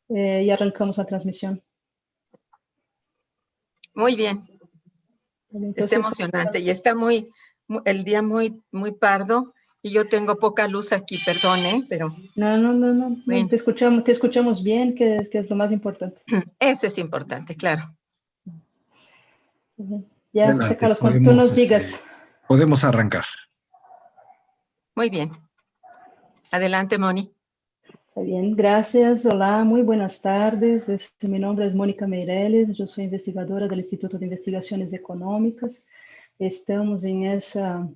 y arrancamos la transmisión. Muy bien. Entonces, está emocionante y está el día muy pardo y yo tengo poca luz aquí, perdone, pero... No, bueno. te escuchamos bien, que es lo más importante. Eso es importante, claro. Ya, Adelante, José Carlos, cuando tú nos digas. Podemos arrancar. Muy bien. Adelante, Moni. Está bien, gracias. Hola, muy buenas tardes. Mi nombre es Mónica Meireles, yo soy investigadora del Instituto de Investigaciones Económicas. Estamos en esa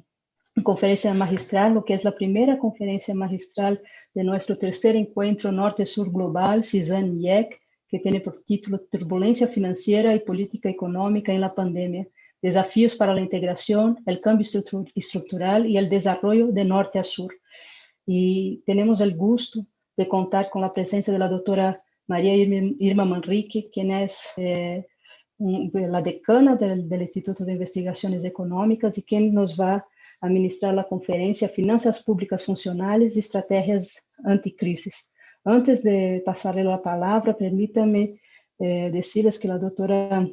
conferencia magistral, lo que es la primera conferencia magistral de nuestro tercer encuentro Norte-Sur Global, CISAN-IEC, que tiene por título Turbulencia Financiera y Política Económica en la Pandemia, Desafíos para la Integración, el Cambio Estructural y el Desarrollo de Norte a Sur. Y tenemos el gusto de contar con la presencia de la doctora María Irma Manrique, quien es la decana del Instituto de Investigaciones Económicas y quien nos va a ministrar la conferencia Finanzas Públicas Funcionales y Estrategias Anticrisis. Antes de pasarle la palabra, permítame decirles que la doctora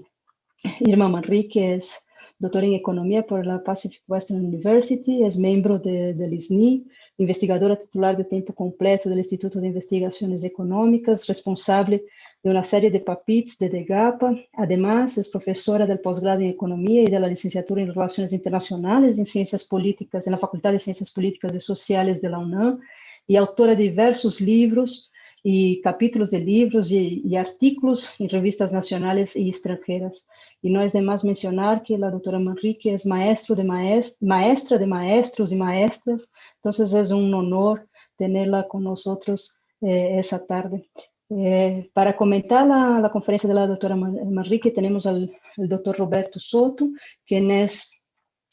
Irma Manrique es doctora en Economía por la Pacific Western University, es miembro del ISNI, investigadora titular de tiempo completo del Instituto de Investigaciones Económicas, responsable de una serie de PAPITs de DEGAPA. Además, es profesora del posgrado en Economía y de la licenciatura en Relaciones Internacionales en Ciencias Políticas, en la Facultad de Ciencias Políticas y Sociales de la UNAM, y autora de diversos libros y capítulos de libros y artículos en revistas nacionales y extranjeras. Y no es de más mencionar que la doctora Manrique es maestra de maestros y maestras, entonces es un honor tenerla con nosotros esa tarde. Para comentar la conferencia de la doctora Manrique tenemos al doctor Roberto Soto, quien es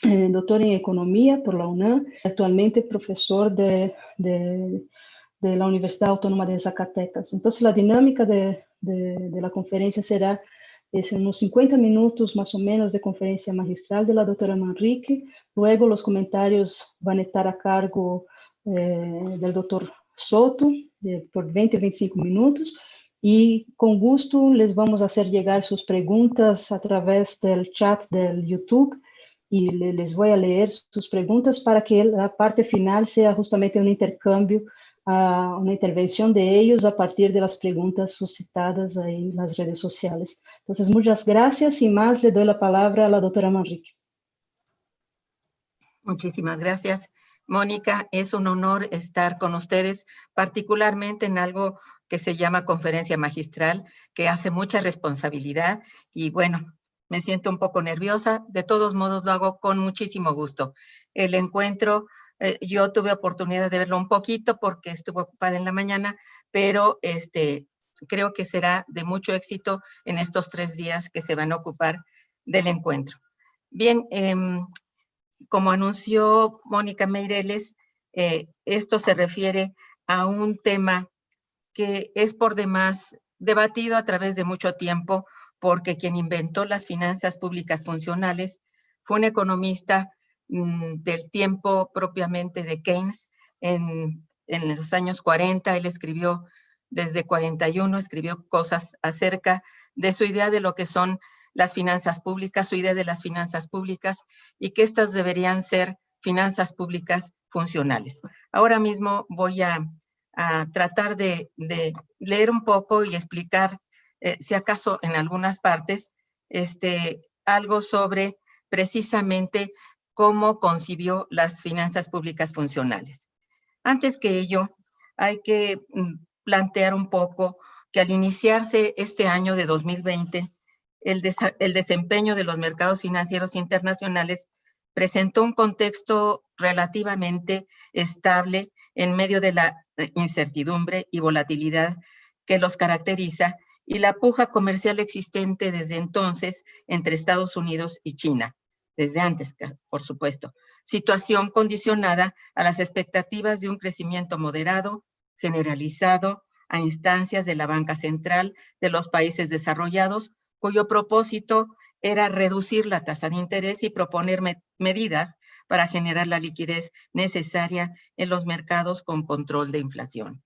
doctor en Economía por la UNAM, actualmente profesor de la Universidad Autónoma de Zacatecas. Entonces, la dinámica de la conferencia será unos 50 minutos más o menos de conferencia magistral de la doctora Manrique. Luego, los comentarios van a estar a cargo del doctor Soto por 20-25 minutos. Y con gusto les vamos a hacer llegar sus preguntas a través del chat del YouTube. Y les voy a leer sus preguntas para que la parte final sea justamente un intercambio, una intervención de ellos a partir de las preguntas suscitadas ahí en las redes sociales. Entonces, muchas gracias y más le doy la palabra a la doctora Manrique. Muchísimas gracias, Mónica. Es un honor estar con ustedes, particularmente en algo que se llama conferencia magistral, que hace mucha responsabilidad y bueno, me siento un poco nerviosa. De todos modos, lo hago con muchísimo gusto. El encuentro, yo tuve oportunidad de verlo un poquito porque estuve ocupada en la mañana, pero creo que será de mucho éxito en estos 3 días que se van a ocupar del encuentro. Bien, como anunció Mónica Meireles, esto se refiere a un tema que es por demás debatido a través de mucho tiempo, porque quien inventó las finanzas públicas funcionales fue un economista del tiempo propiamente de Keynes. En los años 40, él escribió, desde 41, escribió cosas acerca de su idea de lo que son las finanzas públicas, su idea de las finanzas públicas y que estas deberían ser finanzas públicas funcionales. Ahora mismo voy a tratar de leer un poco y explicar, si acaso en algunas partes, algo sobre precisamente cómo concibió las finanzas públicas funcionales. Antes que ello, hay que plantear un poco que al iniciarse este año de 2020, el desempeño de los mercados financieros internacionales presentó un contexto relativamente estable en medio de la incertidumbre y volatilidad que los caracteriza y la puja comercial existente desde entonces entre Estados Unidos y China, desde antes, por supuesto, situación condicionada a las expectativas de un crecimiento moderado, generalizado, a instancias de la banca central de los países desarrollados, cuyo propósito era reducir la tasa de interés y proponer medidas para generar la liquidez necesaria en los mercados con control de inflación.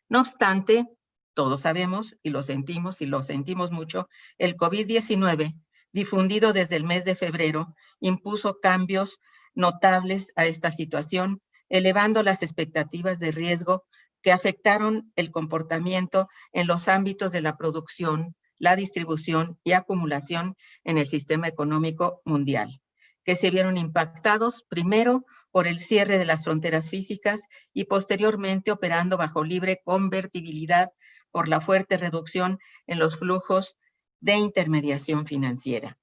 No obstante, todos sabemos y lo sentimos mucho, el COVID-19, difundido desde el mes de febrero, impuso cambios notables a esta situación, elevando las expectativas de riesgo que afectaron el comportamiento en los ámbitos de la producción, la distribución y acumulación en el sistema económico mundial, que se vieron impactados primero por el cierre de las fronteras físicas y posteriormente operando bajo libre convertibilidad por la fuerte reducción en los flujos de intermediación financiera.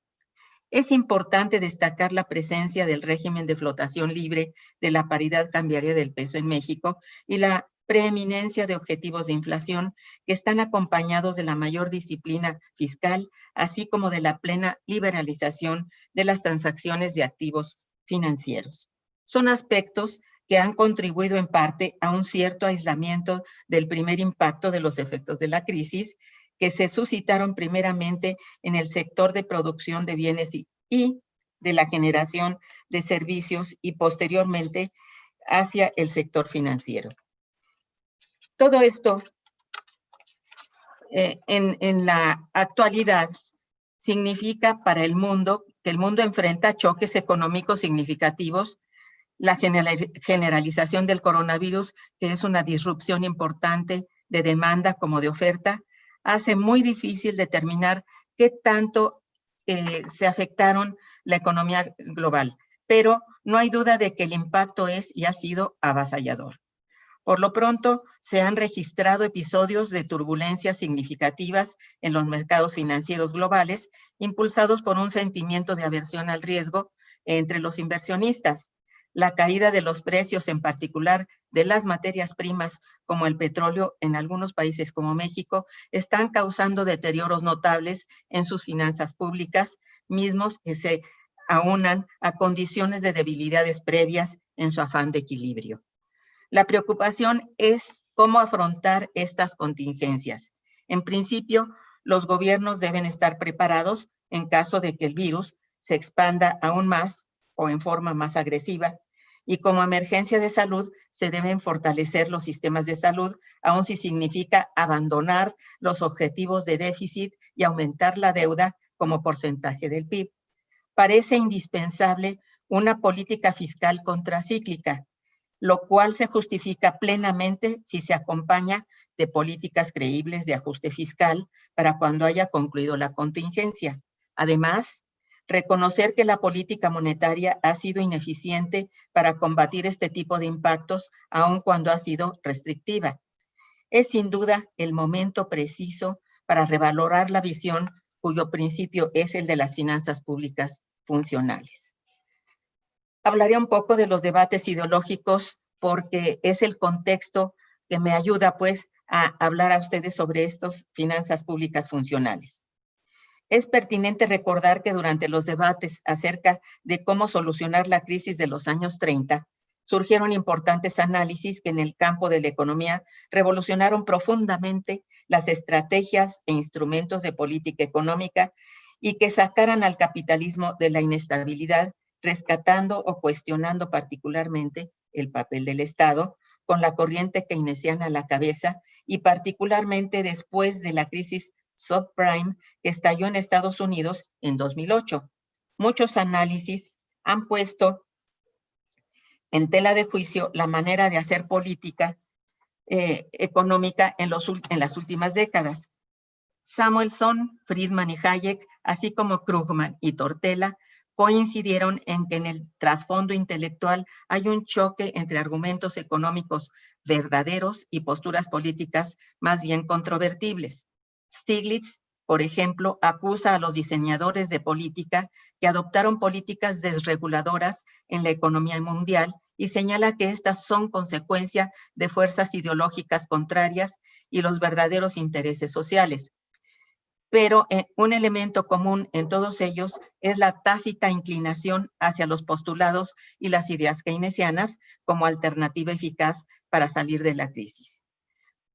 Es importante destacar la presencia del régimen de flotación libre de la paridad cambiaria del peso en México y la preeminencia de objetivos de inflación que están acompañados de la mayor disciplina fiscal, así como de la plena liberalización de las transacciones de activos financieros. Son aspectos que han contribuido en parte a un cierto aislamiento del primer impacto de los efectos de la crisis, que se suscitaron primeramente en el sector de producción de bienes y de la generación de servicios y posteriormente hacia el sector financiero. Todo esto en la actualidad significa para el mundo que el mundo enfrenta choques económicos significativos, la generalización del coronavirus, que es una disrupción importante de demanda como de oferta, hace muy difícil determinar qué tanto se afectaron la economía global, pero no hay duda de que el impacto es y ha sido avasallador. Por lo pronto, se han registrado episodios de turbulencias significativas en los mercados financieros globales, impulsados por un sentimiento de aversión al riesgo entre los inversionistas. La caída de los precios, en particular de las materias primas como el petróleo en algunos países como México, están causando deterioros notables en sus finanzas públicas, mismos que se aunan a condiciones de debilidades previas en su afán de equilibrio. La preocupación es cómo afrontar estas contingencias. En principio, los gobiernos deben estar preparados en caso de que el virus se expanda aún más o en forma más agresiva, y como emergencia de salud se deben fortalecer los sistemas de salud, aun si significa abandonar los objetivos de déficit y aumentar la deuda como porcentaje del PIB. Parece indispensable una política fiscal contracíclica, lo cual se justifica plenamente si se acompaña de políticas creíbles de ajuste fiscal para cuando haya concluido la contingencia. Además, reconocer que la política monetaria ha sido ineficiente para combatir este tipo de impactos, aun cuando ha sido restrictiva. Es sin duda el momento preciso para revalorar la visión cuyo principio es el de las finanzas públicas funcionales. Hablaré un poco de los debates ideológicos porque es el contexto que me ayuda pues a hablar a ustedes sobre estas finanzas públicas funcionales. Es pertinente recordar que durante los debates acerca de cómo solucionar la crisis de los años 30, surgieron importantes análisis que en el campo de la economía revolucionaron profundamente las estrategias e instrumentos de política económica y que sacaran al capitalismo de la inestabilidad, rescatando o cuestionando particularmente el papel del Estado, con la corriente keynesiana a la cabeza y particularmente después de la crisis subprime que estalló en Estados Unidos en 2008. Muchos análisis han puesto en tela de juicio la manera de hacer política económica en las últimas décadas. Samuelson, Friedman y Hayek, así como Krugman y Tortella, coincidieron en que en el trasfondo intelectual hay un choque entre argumentos económicos verdaderos y posturas políticas más bien controvertibles. Stiglitz, por ejemplo, acusa a los diseñadores de política que adoptaron políticas desreguladoras en la economía mundial y señala que estas son consecuencia de fuerzas ideológicas contrarias y los verdaderos intereses sociales. Pero un elemento común en todos ellos es la tácita inclinación hacia los postulados y las ideas keynesianas como alternativa eficaz para salir de la crisis.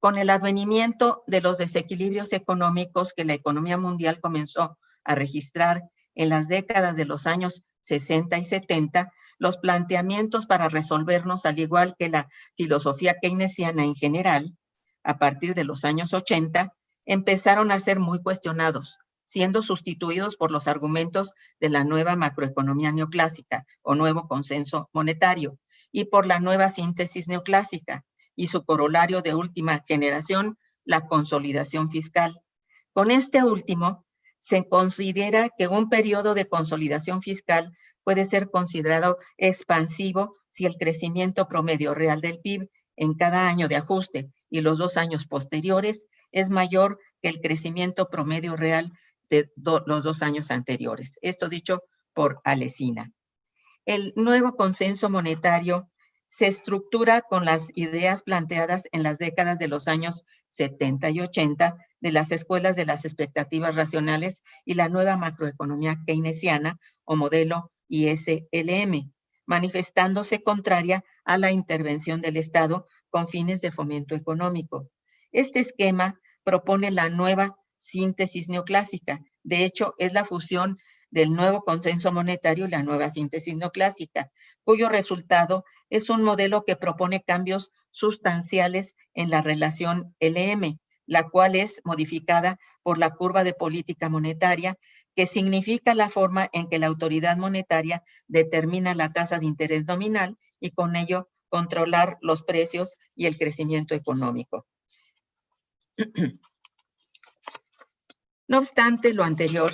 Con el advenimiento de los desequilibrios económicos que la economía mundial comenzó a registrar en las décadas de los años 60 y 70, los planteamientos para resolvernos, al igual que la filosofía keynesiana en general, a partir de los años 80, empezaron a ser muy cuestionados, siendo sustituidos por los argumentos de la nueva macroeconomía neoclásica o nuevo consenso monetario y por la nueva síntesis neoclásica y su corolario de última generación, la consolidación fiscal. Con este último, se considera que un periodo de consolidación fiscal puede ser considerado expansivo si el crecimiento promedio real del PIB en cada año de ajuste y los 2 años posteriores es mayor que el crecimiento promedio real de los 2 años anteriores. Esto dicho por Alesina. El nuevo consenso monetario se estructura con las ideas planteadas en las décadas de los años 70 y 80 de las escuelas de las expectativas racionales y la nueva macroeconomía keynesiana o modelo ISLM, manifestándose contraria a la intervención del Estado con fines de fomento económico. Este esquema propone la nueva síntesis neoclásica. De hecho, es la fusión del nuevo consenso monetario y la nueva síntesis neoclásica, cuyo resultado es un modelo que propone cambios sustanciales en la relación LM, la cual es modificada por la curva de política monetaria, que significa la forma en que la autoridad monetaria determina la tasa de interés nominal y con ello controlar los precios y el crecimiento económico. No obstante lo anterior,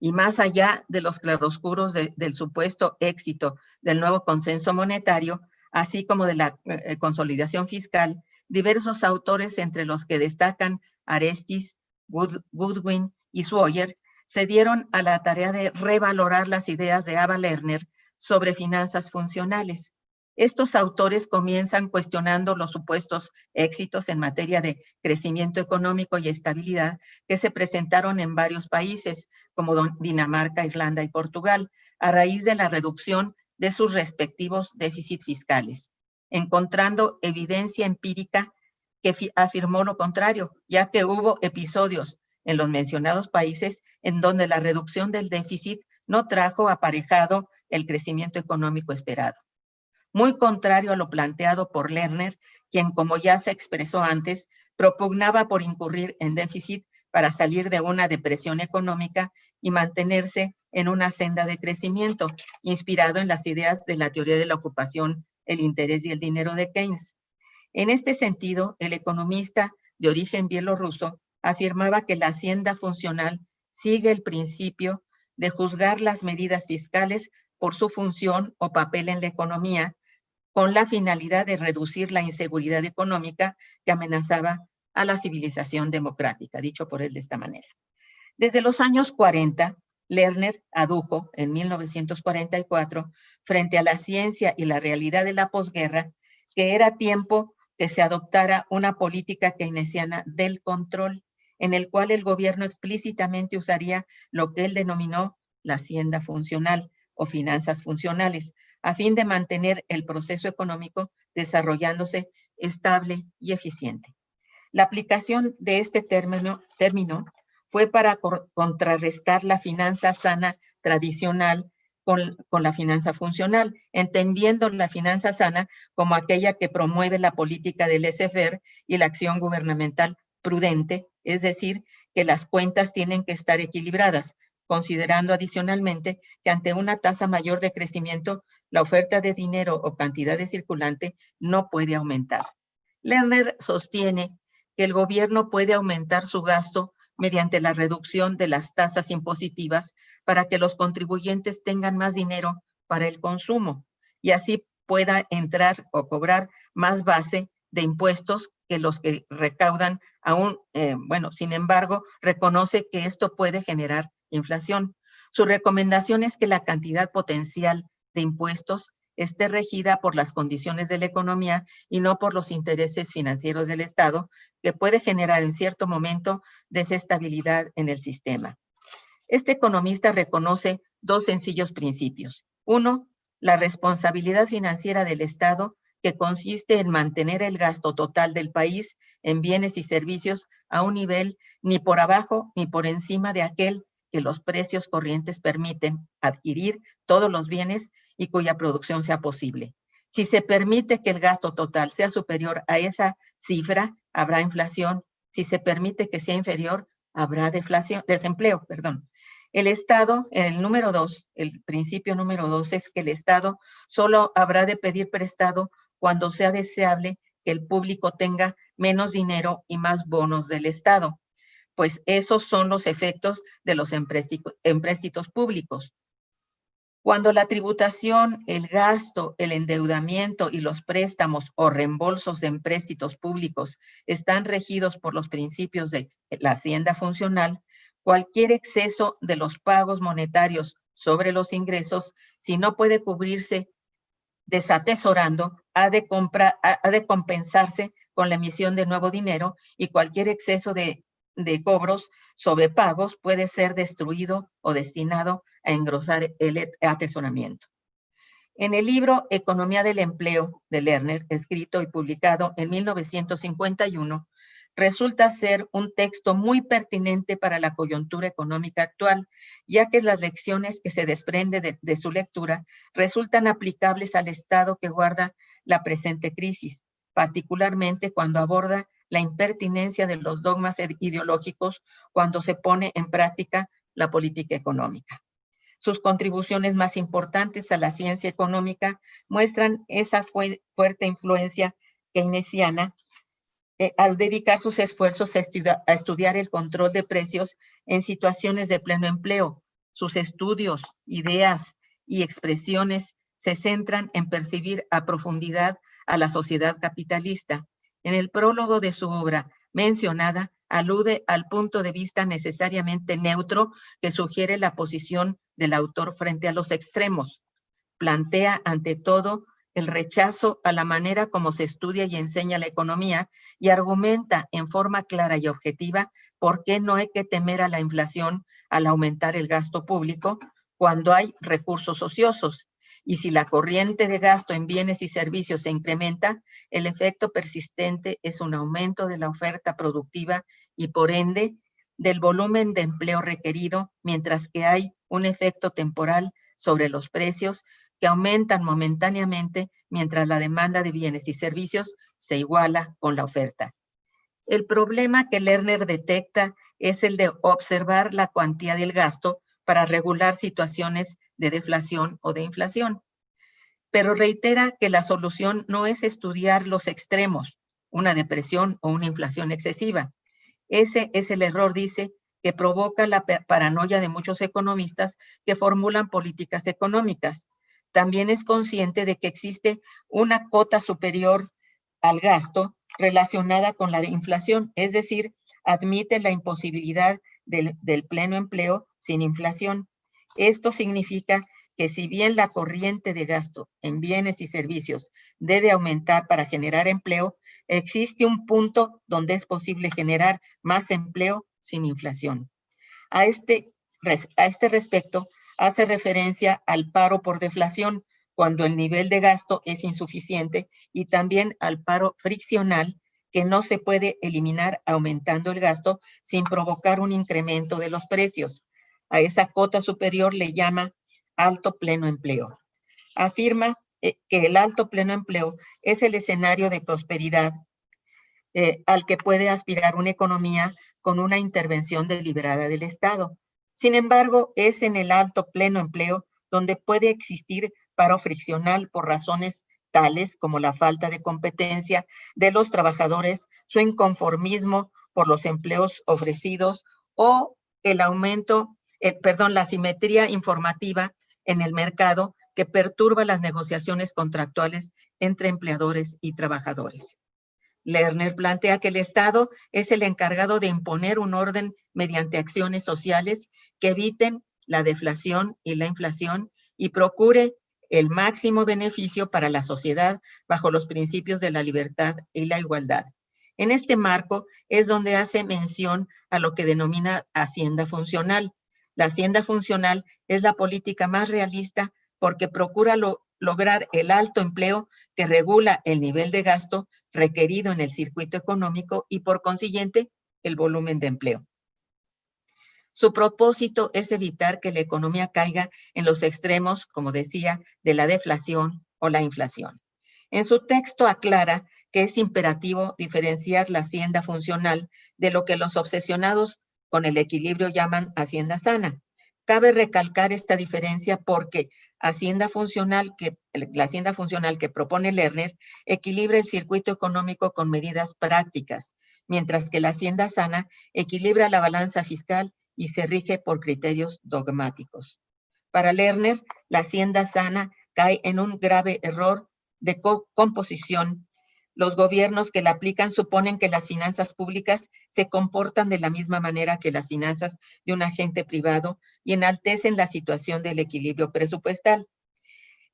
y más allá de los claroscuros del supuesto éxito del nuevo consenso monetario, así como de la consolidación fiscal, diversos autores, entre los que destacan Arestis, Goodwin y Swyer, se dieron a la tarea de revalorar las ideas de Ava Lerner sobre finanzas funcionales. Estos autores comienzan cuestionando los supuestos éxitos en materia de crecimiento económico y estabilidad que se presentaron en varios países, como Dinamarca, Irlanda y Portugal, a raíz de la reducción de sus respectivos déficits fiscales, encontrando evidencia empírica que afirmó lo contrario, ya que hubo episodios en los mencionados países en donde la reducción del déficit no trajo aparejado el crecimiento económico esperado. Muy contrario a lo planteado por Lerner, quien, como ya se expresó antes, propugnaba por incurrir en déficit para salir de una depresión económica y mantenerse en una senda de crecimiento, inspirado en las ideas de la teoría de la ocupación, el interés y el dinero de Keynes. En este sentido, el economista de origen bielorruso afirmaba que la hacienda funcional sigue el principio de juzgar las medidas fiscales por su función o papel en la economía, con la finalidad de reducir la inseguridad económica que amenazaba a la civilización democrática, dicho por él de esta manera. Desde los años 40, Lerner adujo en 1944, frente a la ciencia y la realidad de la posguerra, que era tiempo que se adoptara una política keynesiana del control, en el cual el gobierno explícitamente usaría lo que él denominó la hacienda funcional o finanzas funcionales, a fin de mantener el proceso económico desarrollándose estable y eficiente. La aplicación de este término fue para contrarrestar la finanza sana tradicional con la finanza funcional, entendiendo la finanza sana como aquella que promueve la política del laissez-faire y la acción gubernamental prudente, es decir, que las cuentas tienen que estar equilibradas, considerando adicionalmente que ante una tasa mayor de crecimiento, la oferta de dinero o cantidad de circulante no puede aumentar. Lerner sostiene que el gobierno puede aumentar su gasto mediante la reducción de las tasas impositivas para que los contribuyentes tengan más dinero para el consumo y así pueda entrar o cobrar más base de impuestos que los que recaudan aún. Sin embargo, reconoce que esto puede generar inflación. Su recomendación es que la cantidad potencial de impuestos esté regida por las condiciones de la economía y no por los intereses financieros del Estado, que puede generar en cierto momento desestabilidad en el sistema. Este economista reconoce dos sencillos principios. Uno, la responsabilidad financiera del Estado, que consiste en mantener el gasto total del país en bienes y servicios a un nivel ni por abajo ni por encima de aquel que los precios corrientes permiten adquirir todos los bienes y cuya producción sea posible. Si se permite que el gasto total sea superior a esa cifra, habrá inflación. Si se permite que sea inferior, habrá desempleo, perdón. El Estado, el número 2, el principio número 2 es que el Estado solo habrá de pedir prestado cuando sea deseable que el público tenga menos dinero y más bonos del Estado. Pues esos son los efectos de los empréstitos públicos. Cuando la tributación, el gasto, el endeudamiento y los préstamos o reembolsos de empréstitos públicos están regidos por los principios de la hacienda funcional, cualquier exceso de los pagos monetarios sobre los ingresos, si no puede cubrirse desatesorando, ha de compensarse con la emisión de nuevo dinero, y cualquier exceso de cobros sobre pagos puede ser destruido o destinado a engrosar el atesoramiento. En el libro Economía del Empleo de Lerner, escrito y publicado en 1951, resulta ser un texto muy pertinente para la coyuntura económica actual, ya que las lecciones que se desprenden de su lectura resultan aplicables al estado que guarda la presente crisis, particularmente cuando aborda la impertinencia de los dogmas ideológicos cuando se pone en práctica la política económica. Sus contribuciones más importantes a la ciencia económica muestran esa fuerte influencia keynesiana al dedicar sus esfuerzos a estudiar el control de precios en situaciones de pleno empleo. Sus estudios, ideas y expresiones se centran en percibir a profundidad a la sociedad capitalista. En el prólogo de su obra mencionada, alude al punto de vista necesariamente neutro que sugiere la posición del autor frente a los extremos. Plantea, ante todo, el rechazo a la manera como se estudia y enseña la economía, y argumenta en forma clara y objetiva por qué no hay que temer a la inflación al aumentar el gasto público cuando hay recursos ociosos. Y si la corriente de gasto en bienes y servicios se incrementa, el efecto persistente es un aumento de la oferta productiva y, por ende, del volumen de empleo requerido, mientras que hay un efecto temporal sobre los precios que aumentan momentáneamente mientras la demanda de bienes y servicios se iguala con la oferta. El problema que Lerner detecta es el de observar la cuantía del gasto para regular situaciones de deflación o de inflación. Pero reitera que la solución no es estudiar los extremos, una depresión o una inflación excesiva. Ese es el error, dice, que provoca la paranoia de muchos economistas que formulan políticas económicas. También es consciente de que existe una cota superior al gasto relacionada con la inflación, es decir, admite la imposibilidad del pleno empleo sin inflación. Esto significa que si bien la corriente de gasto en bienes y servicios debe aumentar para generar empleo, existe un punto donde es posible generar más empleo sin inflación. A este respecto, hace referencia al paro por deflación, cuando el nivel de gasto es insuficiente, y también al paro friccional, que no se puede eliminar aumentando el gasto sin provocar un incremento de los precios. A esa cota superior le llama alto pleno empleo. Afirma que el alto pleno empleo es el escenario de prosperidad al que puede aspirar una economía con una intervención deliberada del Estado. Sin embargo, es en el alto pleno empleo donde puede existir paro friccional por razones tales como la falta de competencia de los trabajadores, su inconformismo por los empleos ofrecidos o la asimetría informativa en el mercado que perturba las negociaciones contractuales entre empleadores y trabajadores. Lerner plantea que el Estado es el encargado de imponer un orden mediante acciones sociales que eviten la deflación y la inflación y procure el máximo beneficio para la sociedad bajo los principios de la libertad y la igualdad. En este marco es donde hace mención a lo que denomina hacienda funcional. La hacienda funcional es la política más realista porque procura lograr el alto empleo que regula el nivel de gasto requerido en el circuito económico y, por consiguiente, el volumen de empleo. Su propósito es evitar que la economía caiga en los extremos, como decía, de la deflación o la inflación. En su texto aclara que es imperativo diferenciar la hacienda funcional de lo que los obsesionados con el equilibrio llaman hacienda sana. Cabe recalcar esta diferencia porque la hacienda funcional que propone Lerner equilibra el circuito económico con medidas prácticas, mientras que la hacienda sana equilibra la balanza fiscal y se rige por criterios dogmáticos. Para Lerner, la hacienda sana cae en un grave error de composición. Los gobiernos que la aplican suponen que las finanzas públicas se comportan de la misma manera que las finanzas de un agente privado y enaltecen la situación del equilibrio presupuestal.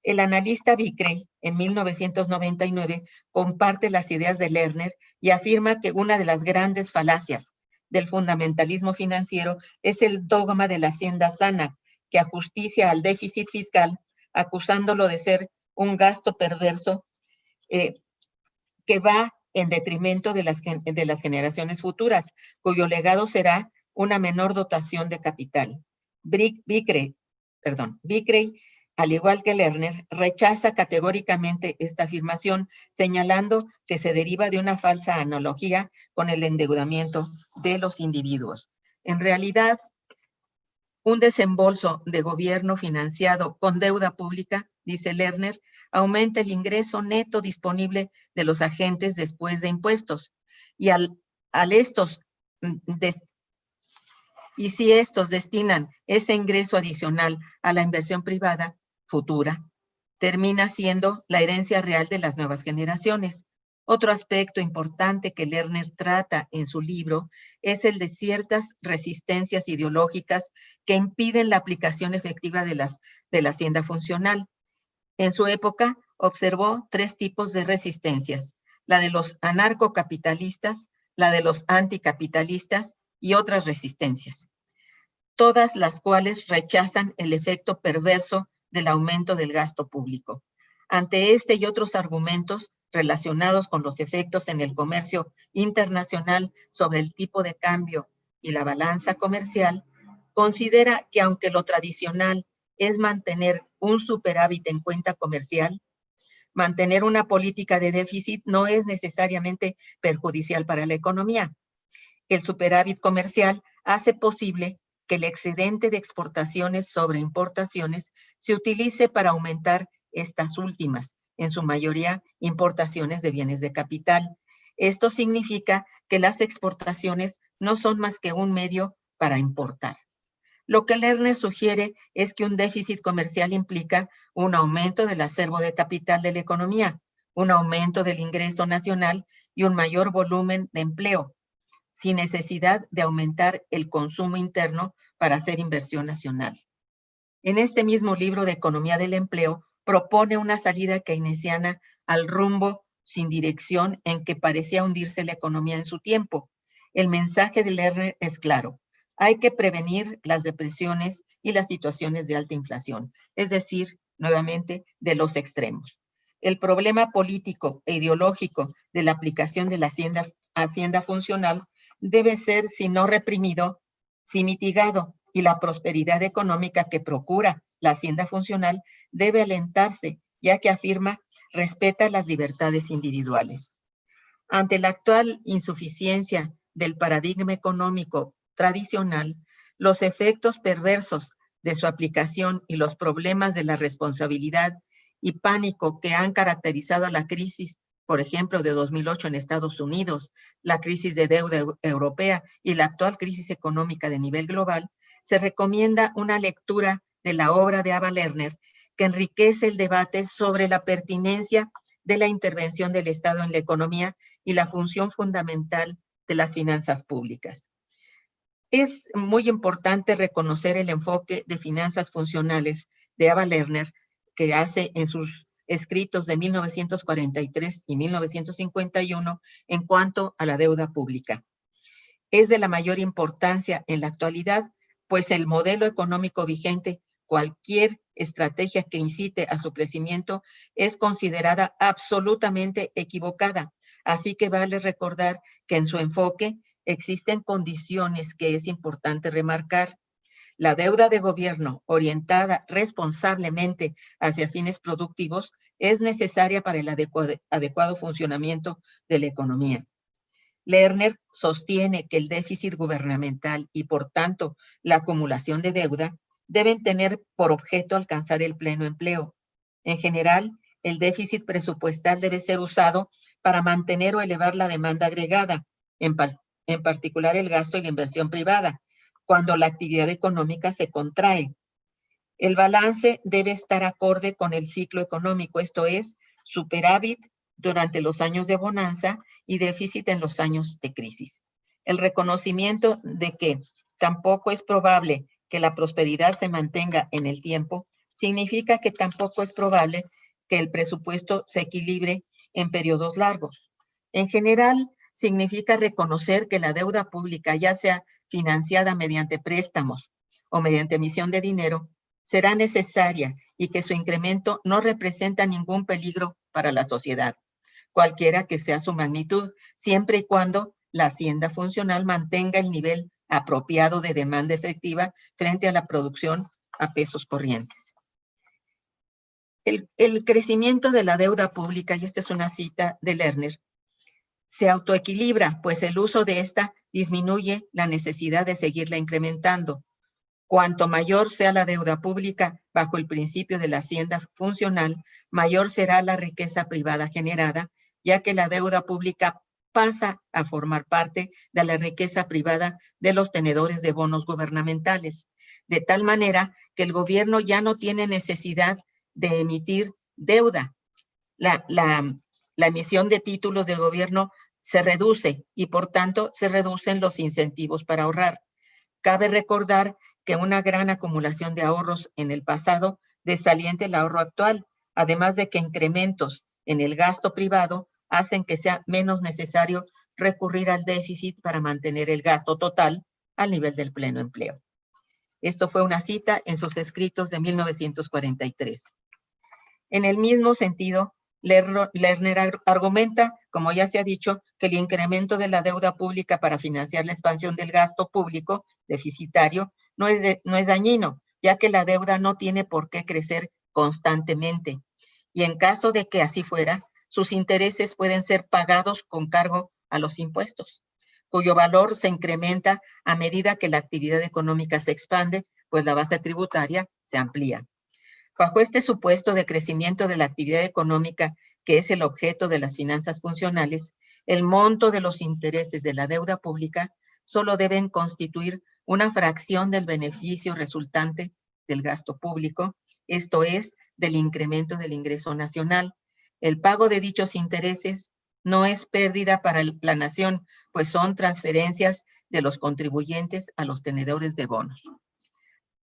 El analista Vickrey, en 1999, comparte las ideas de Lerner y afirma que una de las grandes falacias del fundamentalismo financiero es el dogma de la hacienda sana, que ajusticia al déficit fiscal, acusándolo de ser un gasto perverso que va en detrimento de las generaciones futuras, cuyo legado será una menor dotación de capital. Vickrey, al igual que Lerner, rechaza categóricamente esta afirmación, señalando que se deriva de una falsa analogía con el endeudamiento de los individuos. En realidad, un desembolso de gobierno financiado con deuda pública, dice Lerner, aumenta el ingreso neto disponible de los agentes después de impuestos. Y si estos destinan ese ingreso adicional a la inversión privada futura, termina siendo la herencia real de las nuevas generaciones. Otro aspecto importante que Lerner trata en su libro es el de ciertas resistencias ideológicas que impiden la aplicación efectiva de la hacienda funcional. En su época observó 3 tipos de resistencias: la de los anarcocapitalistas, la de los anticapitalistas y otras resistencias, todas las cuales rechazan el efecto perverso del aumento del gasto público. Ante este y otros argumentos relacionados con los efectos en el comercio internacional sobre el tipo de cambio y la balanza comercial, considera que aunque lo tradicional es mantener un superávit en cuenta comercial, mantener una política de déficit no es necesariamente perjudicial para la economía. El superávit comercial hace posible que el excedente de exportaciones sobre importaciones se utilice para aumentar estas últimas, en su mayoría importaciones de bienes de capital. Esto significa que las exportaciones no son más que un medio para importar. Lo que Lerner sugiere es que un déficit comercial implica un aumento del acervo de capital de la economía, un aumento del ingreso nacional y un mayor volumen de empleo, sin necesidad de aumentar el consumo interno para hacer inversión nacional. En este mismo libro de Economía del Empleo, propone una salida keynesiana al rumbo sin dirección en que parecía hundirse la economía en su tiempo. El mensaje de Lerner es claro: hay que prevenir las depresiones y las situaciones de alta inflación, es decir, nuevamente, de los extremos. El problema político e ideológico de la aplicación de la hacienda funcional debe ser, si no reprimido, sí mitigado, y la prosperidad económica que procura la hacienda funcional debe alentarse, ya que afirma respeta las libertades individuales. Ante la actual insuficiencia del paradigma económico tradicional, los efectos perversos de su aplicación y los problemas de la responsabilidad y pánico que han caracterizado la crisis, por ejemplo, de 2008 en Estados Unidos, la crisis de deuda europea y la actual crisis económica de nivel global, se recomienda una lectura de la obra de Ava Lerner que enriquece el debate sobre la pertinencia de la intervención del Estado en la economía y la función fundamental de las finanzas públicas. Es muy importante reconocer el enfoque de finanzas funcionales de Ava Lerner, que hace en sus escritos de 1943 y 1951 en cuanto a la deuda pública. Es de la mayor importancia en la actualidad, pues el modelo económico vigente, cualquier estrategia que incite a su crecimiento, es considerada absolutamente equivocada. Así que vale recordar que en su enfoque existen condiciones que es importante remarcar. La deuda de gobierno orientada responsablemente hacia fines productivos es necesaria para el adecuado funcionamiento de la economía. Lerner sostiene que el déficit gubernamental y, por tanto, la acumulación de deuda deben tener por objeto alcanzar el pleno empleo. En general, el déficit presupuestal debe ser usado para mantener o elevar la demanda agregada, en particular el gasto y la inversión privada, cuando la actividad económica se contrae. El balance debe estar acorde con el ciclo económico, esto es, superávit durante los años de bonanza y déficit en los años de crisis. El reconocimiento de que tampoco es probable que la prosperidad se mantenga en el tiempo significa que tampoco es probable que el presupuesto se equilibre en periodos largos. En general, significa reconocer que la deuda pública, ya sea financiada mediante préstamos o mediante emisión de dinero, será necesaria y que su incremento no representa ningún peligro para la sociedad, cualquiera que sea su magnitud, siempre y cuando la hacienda funcional mantenga el nivel apropiado de demanda efectiva frente a la producción a pesos corrientes. El crecimiento de la deuda pública, y esta es una cita de Lerner, se autoequilibra, pues el uso de esta disminuye la necesidad de seguirla incrementando. Cuanto mayor sea la deuda pública bajo el principio de la hacienda funcional, mayor será la riqueza privada generada, ya que la deuda pública pasa a formar parte de la riqueza privada de los tenedores de bonos gubernamentales, de tal manera que el gobierno ya no tiene necesidad de emitir deuda. La emisión de títulos del gobierno se reduce y, por tanto, se reducen los incentivos para ahorrar. Cabe recordar que una gran acumulación de ahorros en el pasado desalienta el ahorro actual, además de que incrementos en el gasto privado hacen que sea menos necesario recurrir al déficit para mantener el gasto total al nivel del pleno empleo. Esto fue una cita en sus escritos de 1943. En el mismo sentido, Lerner argumenta, como ya se ha dicho, que el incremento de la deuda pública para financiar la expansión del gasto público deficitario no es dañino, ya que la deuda no tiene por qué crecer constantemente. Y en caso de que así fuera, sus intereses pueden ser pagados con cargo a los impuestos, cuyo valor se incrementa a medida que la actividad económica se expande, pues la base tributaria se amplía. Bajo este supuesto de crecimiento de la actividad económica, que es el objeto de las finanzas funcionales, el monto de los intereses de la deuda pública solo deben constituir una fracción del beneficio resultante del gasto público, esto es, del incremento del ingreso nacional. El pago de dichos intereses no es pérdida para la nación, pues son transferencias de los contribuyentes a los tenedores de bonos.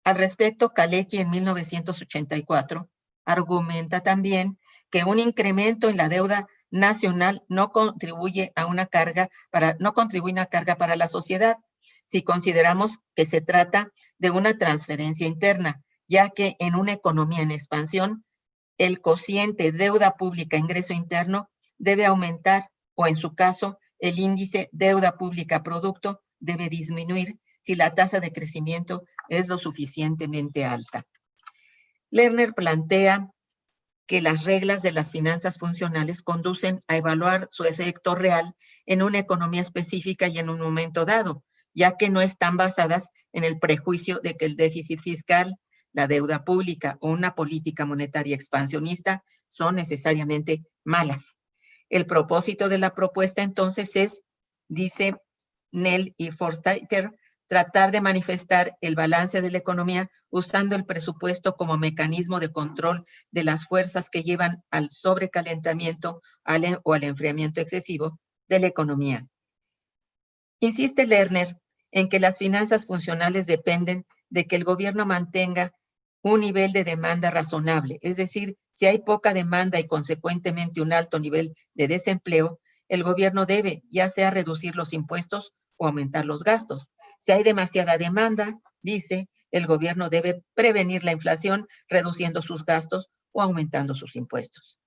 Al respecto, Kalecki en 1984 argumenta también que un incremento en la deuda nacional no contribuye a una carga para la sociedad, si consideramos que se trata de una transferencia interna, ya que en una economía en expansión, el cociente deuda pública ingreso interno debe aumentar, o en su caso, el índice deuda pública producto debe disminuir si la tasa de crecimiento es lo suficientemente alta. Lerner plantea que las reglas de las finanzas funcionales conducen a evaluar su efecto real en una economía específica y en un momento dado, ya que no están basadas en el prejuicio de que el déficit fiscal, la deuda pública o una política monetaria expansionista son necesariamente malas. El propósito de la propuesta entonces es, dice Nell y Forstater, tratar de manifestar el balance de la economía usando el presupuesto como mecanismo de control de las fuerzas que llevan al sobrecalentamiento o al enfriamiento excesivo de la economía. Insiste Lerner en que las finanzas funcionales dependen de que el gobierno mantenga un nivel de demanda razonable, es decir, si hay poca demanda y consecuentemente un alto nivel de desempleo, el gobierno debe ya sea reducir los impuestos o aumentar los gastos. Si hay demasiada demanda, dice, el gobierno debe prevenir la inflación reduciendo sus gastos o aumentando sus impuestos.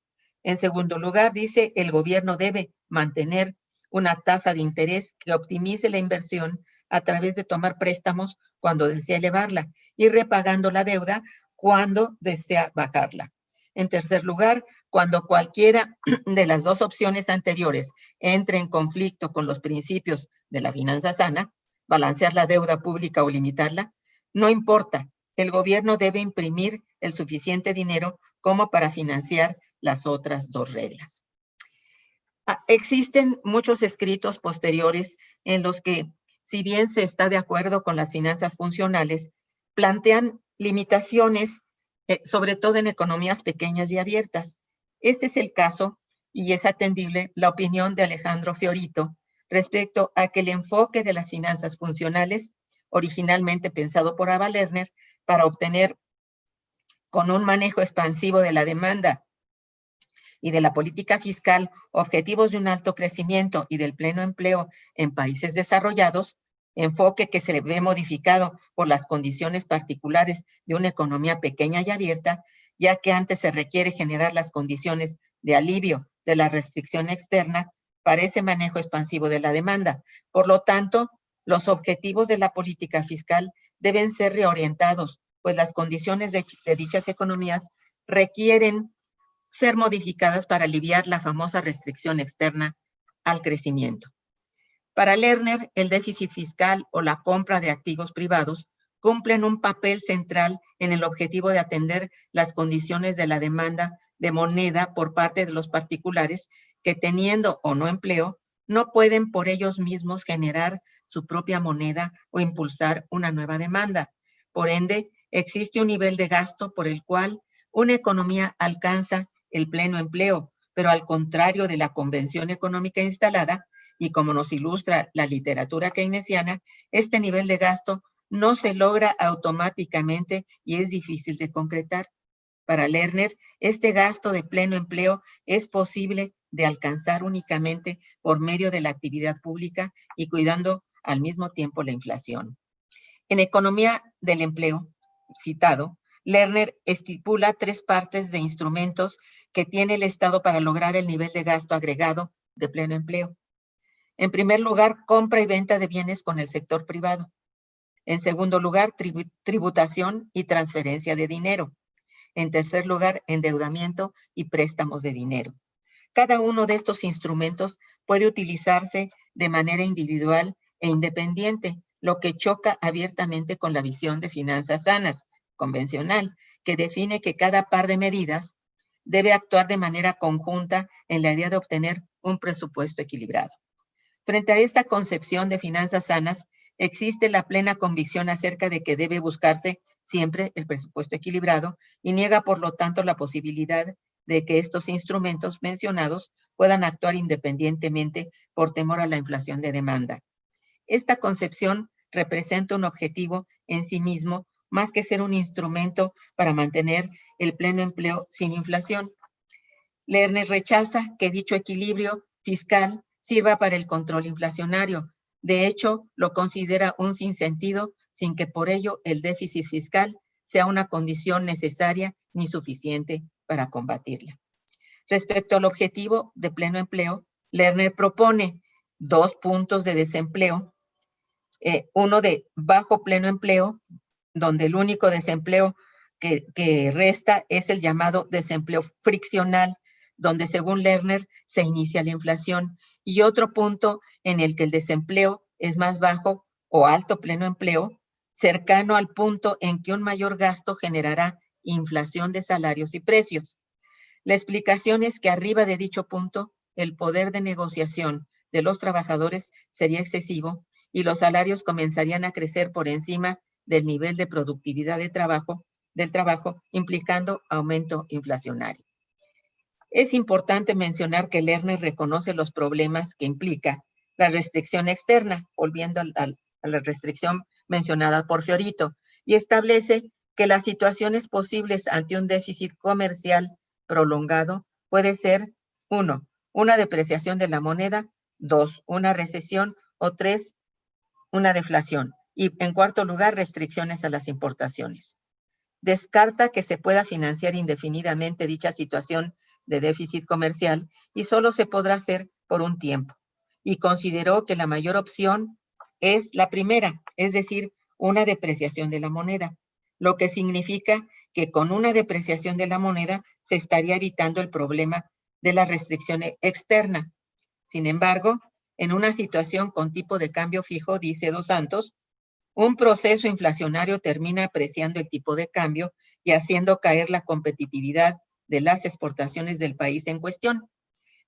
En segundo lugar, dice, el gobierno debe mantener una tasa de interés que optimice la inversión a través de tomar préstamos cuando desea elevarla y repagando la deuda cuando desea bajarla. En tercer lugar, Cuando cualquiera de las dos opciones anteriores entre en conflicto con los principios de la finanza sana, balancear la deuda pública o limitarla, no importa, el gobierno debe imprimir el suficiente dinero como para financiar las otras dos reglas. Existen muchos escritos posteriores en los que, si bien se está de acuerdo con las finanzas funcionales, plantean limitaciones, sobre todo en economías pequeñas y abiertas. Este es el caso, y es atendible la opinión de Alejandro Fiorito respecto a que el enfoque de las finanzas funcionales, originalmente pensado por Ava Lerner, para obtener con un manejo expansivo de la demanda y de la política fiscal objetivos de un alto crecimiento y del pleno empleo en países desarrollados, enfoque que se ve modificado por las condiciones particulares de una economía pequeña y abierta, ya que antes se requiere generar las condiciones de alivio de la restricción externa para ese manejo expansivo de la demanda. Por lo tanto, los objetivos de la política fiscal deben ser reorientados, pues las condiciones de dichas economías requieren ser modificadas para aliviar la famosa restricción externa al crecimiento. Para Lerner, el déficit fiscal o la compra de activos privados cumplen un papel central en el objetivo de atender las condiciones de la demanda de moneda por parte de los particulares que, teniendo o no empleo, no pueden por ellos mismos generar su propia moneda o impulsar una nueva demanda. Por ende, existe un nivel de gasto por el cual una economía alcanza el pleno empleo, pero al contrario de la convención económica instalada, y como nos ilustra la literatura keynesiana, este nivel de gasto no se logra automáticamente y es difícil de concretar. Para Lerner, este gasto de pleno empleo es posible de alcanzar únicamente por medio de la actividad pública y cuidando al mismo tiempo la inflación. En Economía del Empleo, citado, Lerner estipula 3 partes de instrumentos que tiene el Estado para lograr el nivel de gasto agregado de pleno empleo. En primer lugar, compra y venta de bienes con el sector privado. En segundo lugar, tributación y transferencia de dinero. En tercer lugar, endeudamiento y préstamos de dinero. Cada uno de estos instrumentos puede utilizarse de manera individual e independiente, lo que choca abiertamente con la visión de finanzas sanas, convencional, que define que cada par de medidas debe actuar de manera conjunta en la idea de obtener un presupuesto equilibrado. Frente a esta concepción de finanzas sanas, existe la plena convicción acerca de que debe buscarse siempre el presupuesto equilibrado y niega, por lo tanto, la posibilidad de que estos instrumentos mencionados puedan actuar independientemente por temor a la inflación de demanda. Esta concepción representa un objetivo en sí mismo, más que ser un instrumento para mantener el pleno empleo sin inflación. Lerner rechaza que dicho equilibrio fiscal sirva para el control inflacionario. De hecho, lo considera un sinsentido, sin que por ello el déficit fiscal sea una condición necesaria ni suficiente para combatirla. Respecto al objetivo de pleno empleo, Lerner propone 2 puntos de desempleo, uno de bajo pleno empleo, donde el único desempleo que resta es el llamado desempleo friccional, donde según Lerner se inicia la inflación, y otro punto en el que el desempleo es más bajo o alto pleno empleo, cercano al punto en que un mayor gasto generará inflación de salarios y precios. La explicación es que arriba de dicho punto, el poder de negociación de los trabajadores sería excesivo y los salarios comenzarían a crecer por encima del nivel de productividad del trabajo, implicando aumento inflacionario. Es importante mencionar que Lerner reconoce los problemas que implica la restricción externa, volviendo a la restricción mencionada por Fiorito, y establece que las situaciones posibles ante un déficit comercial prolongado puede ser 1, una depreciación de la moneda, 2, una recesión o 3, una deflación. Y en cuarto lugar, restricciones a las importaciones. Descarta que se pueda financiar indefinidamente dicha situación de déficit comercial y solo se podrá hacer por un tiempo. Y consideró que la mayor opción es la primera, es decir, una depreciación de la moneda, lo que significa que con una depreciación de la moneda se estaría evitando el problema de la restricción externa. Sin embargo, en una situación con tipo de cambio fijo, dice Dos Santos, un proceso inflacionario termina apreciando el tipo de cambio y haciendo caer la competitividad de las exportaciones del país en cuestión,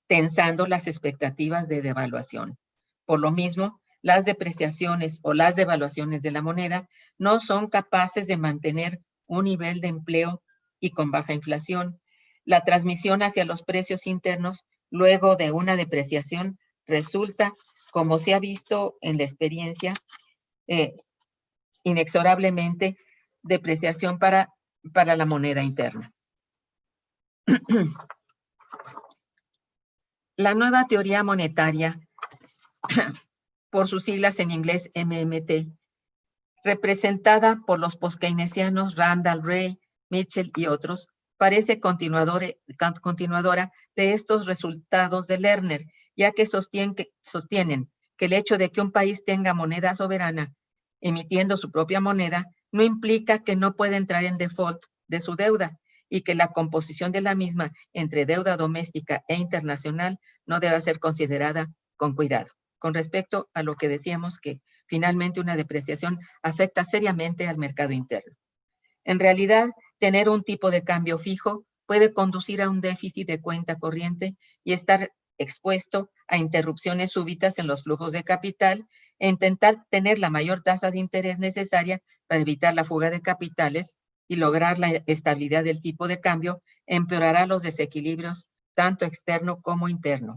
tensando las expectativas de devaluación. Por lo mismo, las depreciaciones o las devaluaciones de la moneda no son capaces de mantener un nivel de empleo y con baja inflación. La transmisión hacia los precios internos luego de una depreciación resulta, como se ha visto en la experiencia, inexorablemente depreciación para la moneda interna. La nueva teoría monetaria, por sus siglas en inglés MMT, representada por los poskeynesianos Randall, Ray, Mitchell y otros, parece continuadora de estos resultados de Lerner, ya que sostienen que el hecho de que un país tenga moneda soberana emitiendo su propia moneda no implica que no pueda entrar en default de su deuda y que la composición de la misma entre deuda doméstica e internacional no debe ser considerada con cuidado. Con respecto a lo que decíamos que finalmente una depreciación afecta seriamente al mercado interno. En realidad, tener un tipo de cambio fijo puede conducir a un déficit de cuenta corriente y estar expuesto a interrupciones súbitas en los flujos de capital e intentar tener la mayor tasa de interés necesaria para evitar la fuga de capitales y lograr la estabilidad del tipo de cambio empeorará los desequilibrios tanto externo como interno.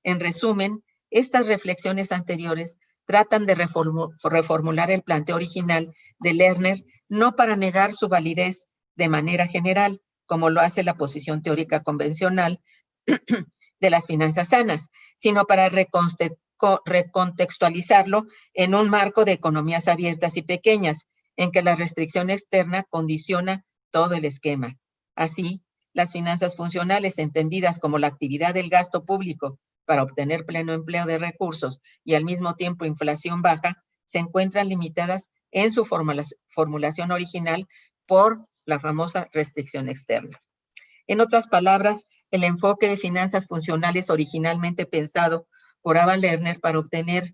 En resumen, estas reflexiones anteriores tratan de reformular el planteo original de Lerner, no para negar su validez de manera general, como lo hace la posición teórica convencional de las finanzas sanas, sino para recontextualizarlo en un marco de economías abiertas y pequeñas, en que la restricción externa condiciona todo el esquema. Así, las finanzas funcionales, entendidas como la actividad del gasto público para obtener pleno empleo de recursos y al mismo tiempo inflación baja, se encuentran limitadas en su formulación original por la famosa restricción externa. En otras palabras, el enfoque de finanzas funcionales originalmente pensado por Ava Lerner para obtener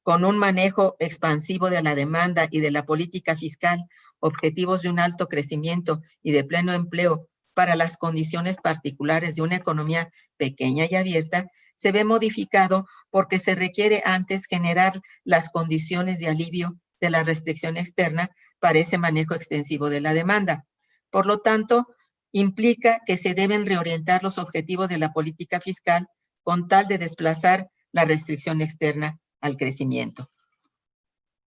con un manejo expansivo de la demanda y de la política fiscal objetivos de un alto crecimiento y de pleno empleo para las condiciones particulares de una economía pequeña y abierta, se ve modificado porque se requiere antes generar las condiciones de alivio de la restricción externa para ese manejo extensivo de la demanda. Por lo tanto, implica que se deben reorientar los objetivos de la política fiscal con tal de desplazar la restricción externa al crecimiento.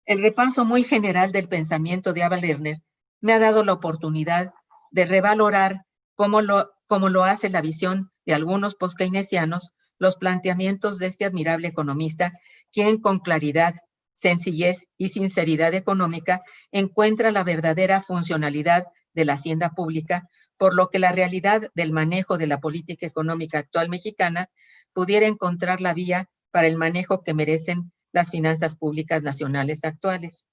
El repaso muy general del pensamiento de Ava Lerner me ha dado la oportunidad de revalorar cómo lo hace la visión de algunos poskeynesianos los planteamientos de este admirable economista, quien con claridad, sencillez y sinceridad económica encuentra la verdadera funcionalidad de la hacienda pública, por lo que la realidad del manejo de la política económica actual mexicana pudiera encontrar la vía para el manejo que merecen las finanzas públicas nacionales actuales.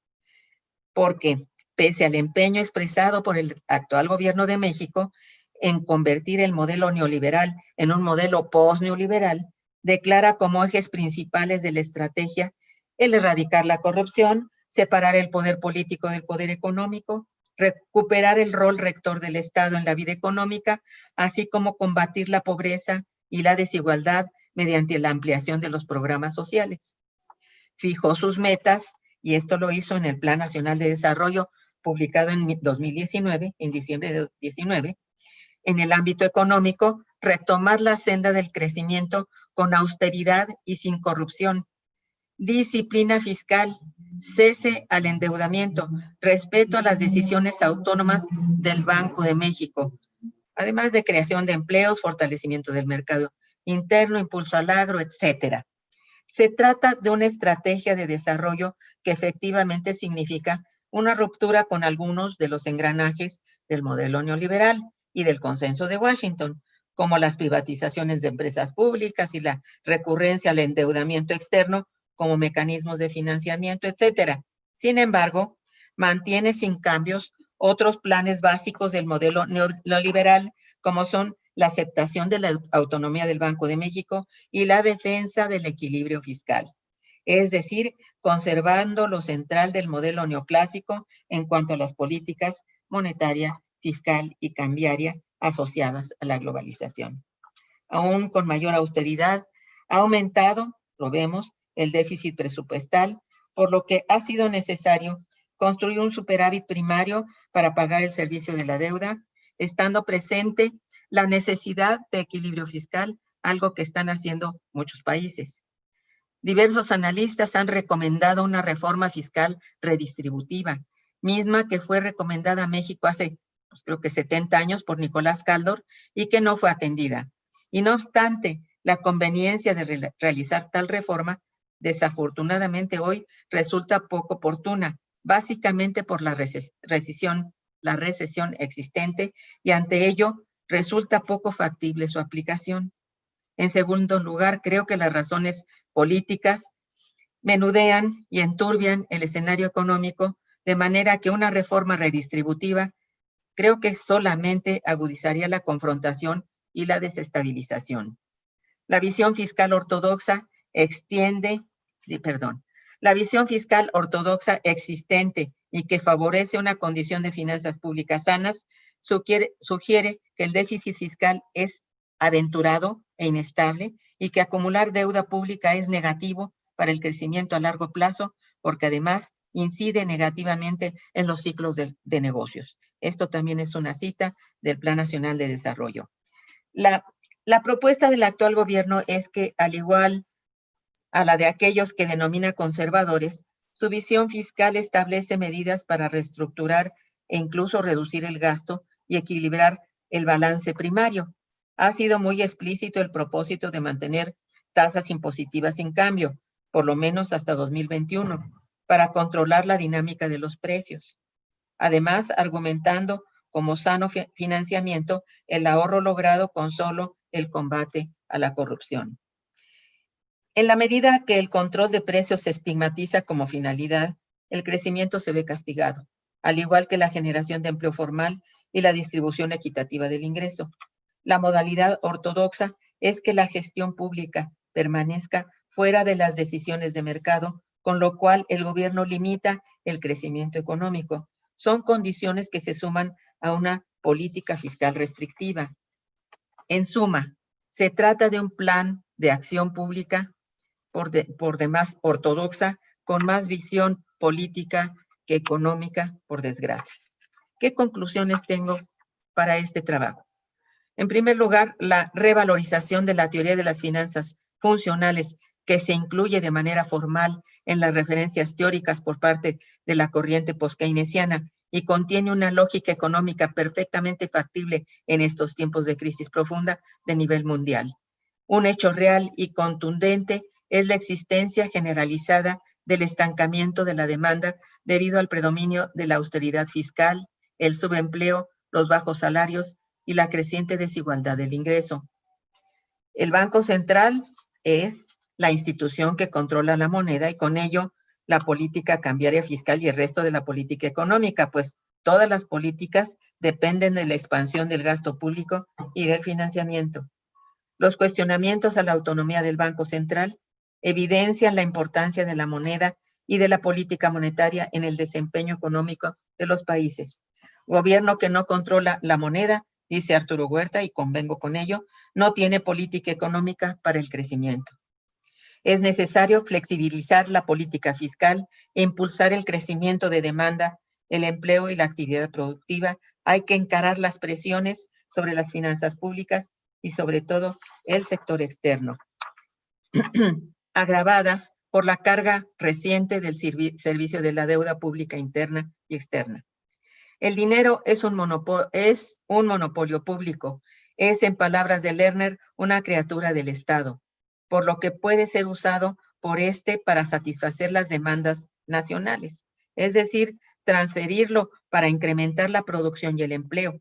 Porque, pese al empeño expresado por el actual gobierno de México en convertir el modelo neoliberal en un modelo post-neoliberal, declara como ejes principales de la estrategia el erradicar la corrupción, separar el poder político del poder económico, recuperar el rol rector del Estado en la vida económica, así como combatir la pobreza y la desigualdad mediante la ampliación de los programas sociales. Fijó sus metas, y esto lo hizo en el Plan Nacional de Desarrollo, publicado en 2019, en diciembre de 2019, en el ámbito económico, retomar la senda del crecimiento con austeridad y sin corrupción, disciplina fiscal, cese al endeudamiento, respeto a las decisiones autónomas del Banco de México, además de creación de empleos, fortalecimiento del mercado interno, impulso al agro, etcétera. Se trata de una estrategia de desarrollo que efectivamente significa una ruptura con algunos de los engranajes del modelo neoliberal y del consenso de Washington, como las privatizaciones de empresas públicas y la recurrencia al endeudamiento externo como mecanismos de financiamiento, etcétera. Sin embargo, mantiene sin cambios otros planes básicos del modelo neoliberal, como son la aceptación de la autonomía del Banco de México y la defensa del equilibrio fiscal. Es decir, conservando lo central del modelo neoclásico en cuanto a las políticas monetaria, fiscal y cambiaria asociadas a la globalización. Aún con mayor austeridad, ha aumentado, lo vemos, el déficit presupuestal, por lo que ha sido necesario construir un superávit primario para pagar el servicio de la deuda, estando presente la necesidad de equilibrio fiscal, algo que están haciendo muchos países. Diversos analistas han recomendado una reforma fiscal redistributiva, misma que fue recomendada a México hace, pues, creo que 70 años por Nicolás Caldor y que no fue atendida. Y no obstante, la conveniencia de realizar tal reforma, desafortunadamente hoy resulta poco oportuna, básicamente por la recesión existente, y ante ello resulta poco factible su aplicación. En segundo lugar, creo que las razones políticas menudean y enturbian el escenario económico, de manera que una reforma redistributiva creo que solamente agudizaría la confrontación y la desestabilización. La visión fiscal ortodoxa la visión fiscal ortodoxa existente y que favorece una condición de finanzas públicas sanas sugiere que el déficit fiscal es aventurado e inestable y que acumular deuda pública es negativo para el crecimiento a largo plazo, porque además incide negativamente en los ciclos de negocios. Esto también es una cita del Plan Nacional de Desarrollo. La propuesta del actual gobierno es que, al igual a la de aquellos que denomina conservadores, su visión fiscal establece medidas para reestructurar e incluso reducir el gasto y equilibrar el balance primario. Ha sido muy explícito el propósito de mantener tasas impositivas sin cambio, por lo menos hasta 2021, para controlar la dinámica de los precios. Además, argumentando como sano financiamiento el ahorro logrado con solo el combate a la corrupción. En la medida que el control de precios se estigmatiza como finalidad, el crecimiento se ve castigado, al igual que la generación de empleo formal y la distribución equitativa del ingreso. La modalidad ortodoxa es que la gestión pública permanezca fuera de las decisiones de mercado, con lo cual el gobierno limita el crecimiento económico. Son condiciones que se suman a una política fiscal restrictiva. En suma, se trata de un plan de acción pública por demás ortodoxa, con más visión política que económica, por desgracia. ¿Qué conclusiones tengo para este trabajo? En primer lugar, la revalorización de la teoría de las finanzas funcionales, que se incluye de manera formal en las referencias teóricas por parte de la corriente post-keynesiana y contiene una lógica económica perfectamente factible en estos tiempos de crisis profunda de nivel mundial. Un hecho real y contundente es la existencia generalizada del estancamiento de la demanda debido al predominio de la austeridad fiscal, el subempleo, los bajos salarios y la creciente desigualdad del ingreso. El Banco Central es la institución que controla la moneda y con ello la política cambiaria fiscal y el resto de la política económica, pues todas las políticas dependen de la expansión del gasto público y del financiamiento. Los cuestionamientos a la autonomía del Banco Central evidencian la importancia de la moneda y de la política monetaria en el desempeño económico de los países. Gobierno que no controla la moneda, dice Arturo Huerta, y convengo con ello, no tiene política económica para el crecimiento. Es necesario flexibilizar la política fiscal e impulsar el crecimiento de demanda, el empleo y la actividad productiva. Hay que encarar las presiones sobre las finanzas públicas y sobre todo el sector externo, agravadas por la carga reciente del servicio de la deuda pública interna y externa. El dinero es un monopolio público, es, en palabras de Lerner, una criatura del Estado, por lo que puede ser usado por este para satisfacer las demandas nacionales, es decir, transferirlo para incrementar la producción y el empleo.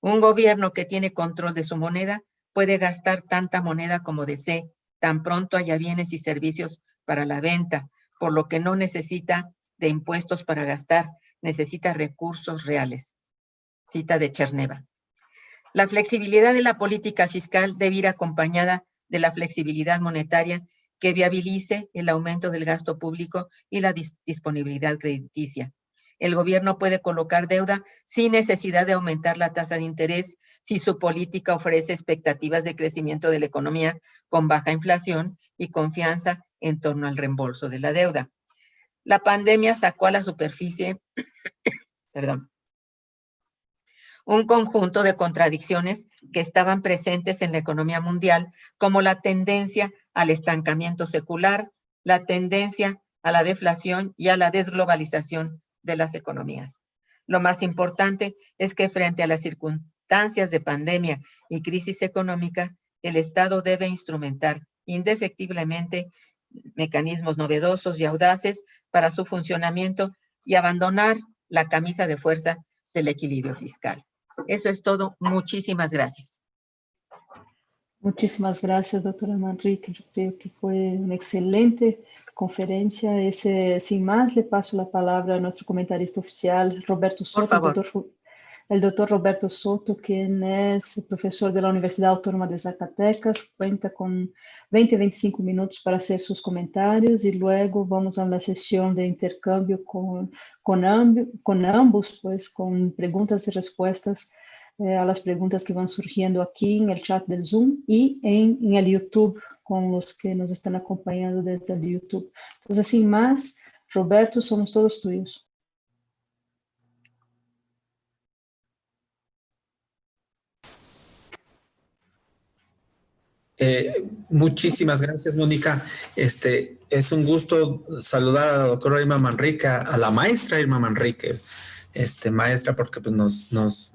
Un gobierno que tiene control de su moneda puede gastar tanta moneda como desee, tan pronto haya bienes y servicios para la venta, por lo que no necesita de impuestos para gastar, necesita recursos reales. Cita de Cherneva. La flexibilidad de la política fiscal debe ir acompañada de la flexibilidad monetaria que viabilice el aumento del gasto público y la disponibilidad crediticia. El gobierno puede colocar deuda sin necesidad de aumentar la tasa de interés si su política ofrece expectativas de crecimiento de la economía con baja inflación y confianza en torno al reembolso de la deuda. La pandemia sacó a la superficie, un conjunto de contradicciones que estaban presentes en la economía mundial, como la tendencia al estancamiento secular, la tendencia a la deflación y a la desglobalización de las economías. Lo más importante es que frente a las circunstancias de pandemia y crisis económica, el Estado debe instrumentar indefectiblemente mecanismos novedosos y audaces para su funcionamiento y abandonar la camisa de fuerza del equilibrio fiscal. Eso es todo. Muchísimas gracias. Muchísimas gracias, doctora Manrique. Yo creo que fue una excelente conferencia. Sin más, le paso la palabra a nuestro comentarista oficial, Roberto Soto. Por favor. El doctor Roberto Soto, quien es profesor de la Universidad Autónoma de Zacatecas, cuenta con 20-25 minutos para hacer sus comentarios y luego vamos a una sesión de intercambio con ambos, pues con preguntas y respuestas a las preguntas que van surgiendo aquí en el chat del Zoom y en el YouTube con los que nos están acompañando desde el YouTube. Entonces, sin más, Roberto, somos todos tuyos. Muchísimas gracias, Mónica. Es un gusto saludar a la doctora Irma Manrique, a la maestra Irma Manrique, maestra, porque pues, nos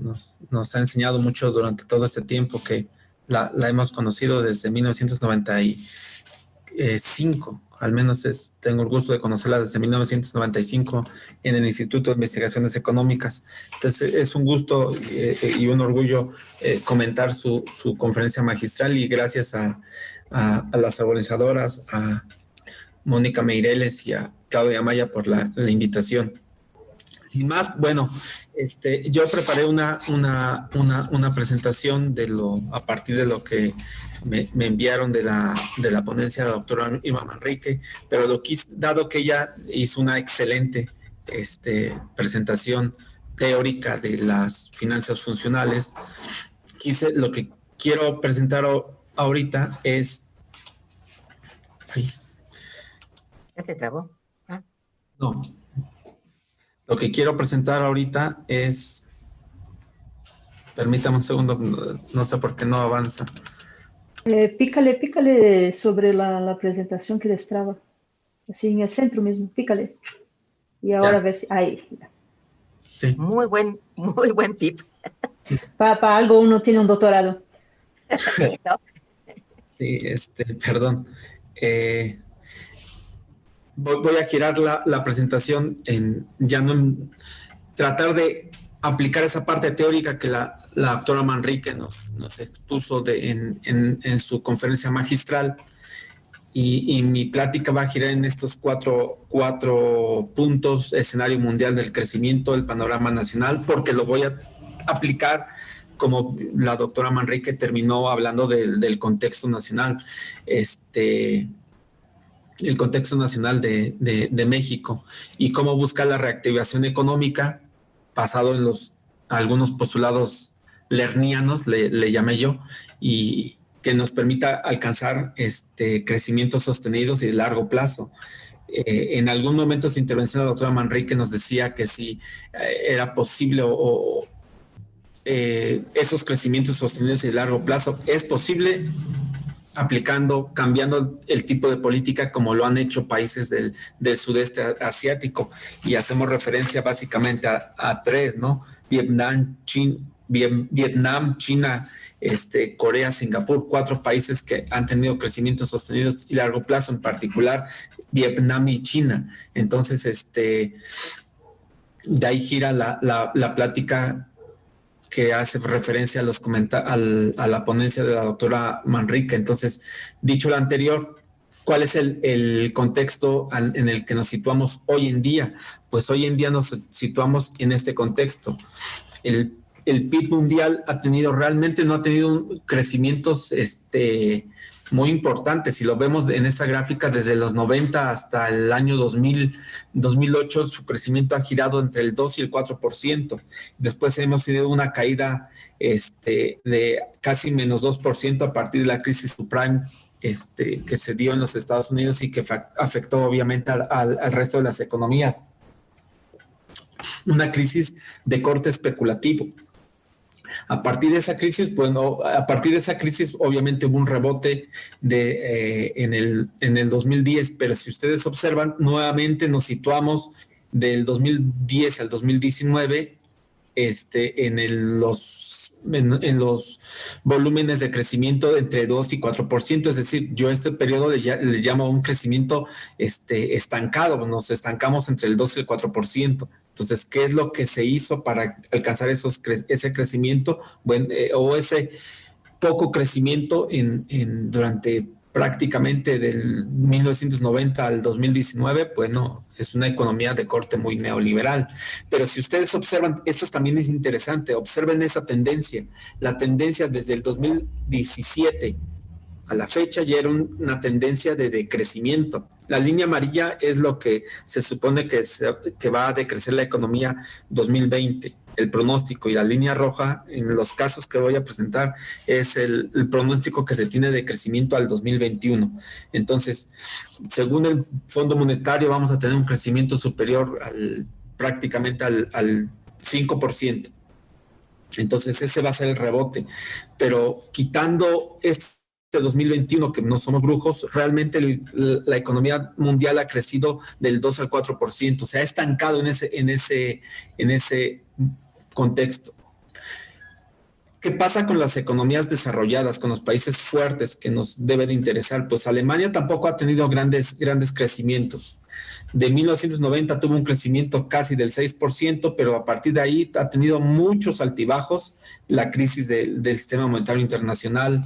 ha enseñado mucho durante todo este tiempo que la hemos conocido desde 1995. Al menos tengo el gusto de conocerla desde 1995 en el Instituto de Investigaciones Económicas. Entonces, es un gusto y un orgullo comentar su conferencia magistral y gracias a las organizadoras, a Mónica Meireles y a Claudia Maya por la invitación. Sin más, bueno, yo preparé una presentación a partir de lo que me enviaron de la ponencia de la doctora Irma Manrique, pero dado que ella hizo una excelente presentación teórica de las finanzas funcionales, lo que quiero presentar ahorita es... ¿Ya se trabó? ¿Ah? No. Lo que quiero presentar ahorita es... Permítame un segundo, no sé por qué no avanza. Pícale sobre la presentación que les traba. Así en el centro mismo, pícale. Y ahora ves ahí. Sí. Muy buen tip. Para algo uno tiene un doctorado. Sí, perdón. Voy a girar la presentación tratar de aplicar esa parte teórica que la doctora Manrique nos expuso en su conferencia magistral y mi plática va a girar en estos cuatro puntos: escenario mundial del crecimiento, el panorama nacional, porque lo voy a aplicar como la doctora Manrique terminó hablando del contexto nacional, el contexto nacional de México y cómo buscar la reactivación económica basado en algunos postulados lernianos, le llamé yo, y que nos permita alcanzar crecimientos sostenidos y de largo plazo. En algún momento de su intervención la doctora Manrique nos decía que si era posible esos crecimientos sostenidos y de largo plazo, es posible cambiando el tipo de política como lo han hecho países del sudeste asiático, y hacemos referencia básicamente a tres, ¿no? Vietnam, China, Corea, Singapur, 4 países que han tenido crecimientos sostenidos y largo plazo, en particular Vietnam y China. Entonces, de ahí gira la plática que hace referencia a la ponencia de la doctora Manrique. Entonces, dicho lo anterior, ¿Cuál es el contexto en el que nos situamos hoy en día? Pues hoy en día nos situamos en este contexto. El PIB mundial realmente no ha tenido crecimientos muy importantes. Si lo vemos en esta gráfica, desde los 90 hasta el año 2008, su crecimiento ha girado entre el 2 y el 4%. Después hemos tenido una caída de casi menos 2% a partir de la crisis subprime que se dio en los Estados Unidos y que afectó obviamente al resto de las economías. Una crisis de corte especulativo. A partir de esa crisis, obviamente hubo un rebote en el 2010, pero si ustedes observan, nuevamente nos situamos del 2010 al 2019 en los volúmenes de crecimiento entre 2 y 4%, es decir, yo este periodo le llamo un crecimiento estancado, nos estancamos entre el 2 y el 4%. Entonces, ¿qué es lo que se hizo para alcanzar ese crecimiento o ese poco crecimiento durante prácticamente del 1990 al 2019? Bueno, es una economía de corte muy neoliberal. Pero si ustedes observan, esto también es interesante, observen esa tendencia. La tendencia desde el 2017 a la fecha ya era una tendencia de decrecimiento. La línea amarilla es lo que se supone que va a decrecer la economía 2020, el pronóstico, y la línea roja, en los casos que voy a presentar, es el pronóstico que se tiene de crecimiento al 2021. Entonces, según el Fondo Monetario, vamos a tener un crecimiento superior prácticamente al 5%. Entonces, ese va a ser el rebote. Pero quitando 2021, que no somos brujos, realmente la economía mundial ha crecido del 2 al 4%, se ha estancado en ese contexto. ¿Qué pasa con las economías desarrolladas, con los países fuertes que nos debe de interesar? Pues Alemania tampoco ha tenido grandes crecimientos. De 1990 tuvo un crecimiento casi del 6%, pero a partir de ahí ha tenido muchos altibajos. La crisis del sistema monetario internacional,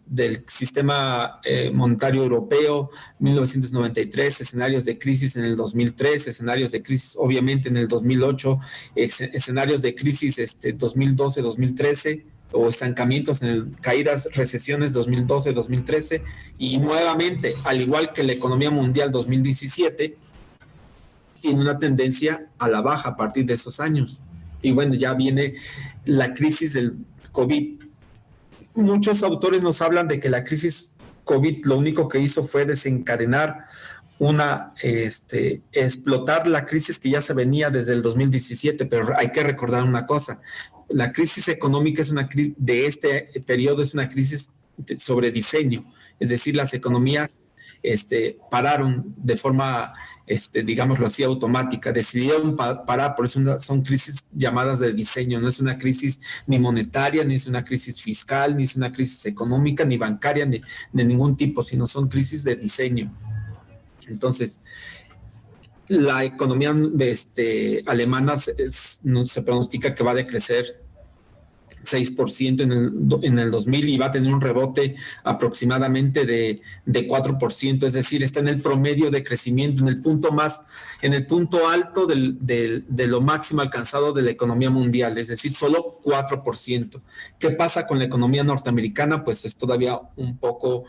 del sistema monetario europeo, 1993, escenarios de crisis en el 2003, escenarios de crisis obviamente en el 2008, escenarios de crisis 2012, 2013, o estancamientos caídas, recesiones 2012, 2013, y nuevamente, al igual que la economía mundial 2017, tiene una tendencia a la baja a partir de esos años. Y bueno, ya viene la crisis del COVID. Muchos autores nos hablan de que la crisis COVID lo único que hizo fue desencadenar explotar la crisis que ya se venía desde el 2017, pero hay que recordar una cosa: la crisis económica es una crisis de este periodo, es una crisis sobre diseño, es decir, las economías pararon de forma, digámoslo así, automática, decidieron parar, por eso son crisis llamadas de diseño, no es una crisis ni monetaria, ni es una crisis fiscal, ni es una crisis económica, ni bancaria, ni de ningún tipo, sino son crisis de diseño. Entonces, la economía alemana se pronostica que va a decrecer 6% en el 2000 y va a tener un rebote aproximadamente de 4%, es decir, está en el promedio de crecimiento, en el punto alto de lo máximo alcanzado de la economía mundial, es decir, solo 4%. ¿Qué pasa con la economía norteamericana? Pues es todavía un poco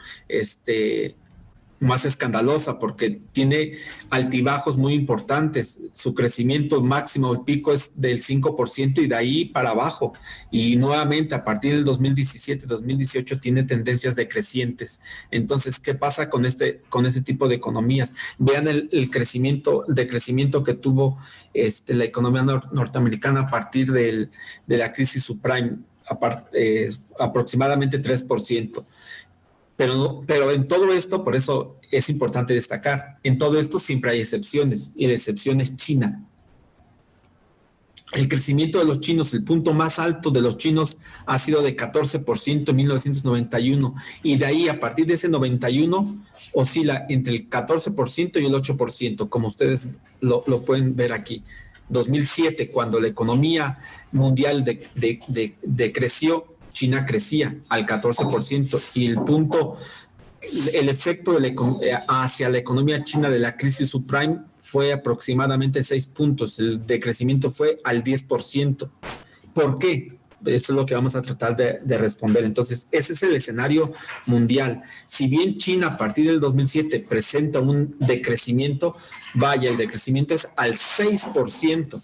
más escandalosa porque tiene altibajos muy importantes. Su crecimiento máximo, el pico, es del 5% y de ahí para abajo. Y nuevamente a partir del 2017-2018 tiene tendencias decrecientes. Entonces, ¿qué pasa con ese tipo de economías? Vean el decrecimiento que tuvo la economía norteamericana a partir de la crisis subprime, aproximadamente 3%. Pero en todo esto, por eso es importante destacar, en todo esto siempre hay excepciones, y la excepción es China. El crecimiento de los chinos, el punto más alto de los chinos ha sido de 14% en 1991, y de ahí, a partir de ese 91, oscila entre el 14% y el 8%, como ustedes lo pueden ver aquí. 2007, cuando la economía mundial decreció, China crecía al 14%, y el punto el efecto hacia la economía china de la crisis subprime fue aproximadamente 6 puntos. El decrecimiento fue al 10%. ¿Por qué? Eso es lo que vamos a tratar de responder. Entonces, ese es el escenario mundial. Si bien China a partir del 2007 presenta un decrecimiento, vaya, el decrecimiento es al 6%.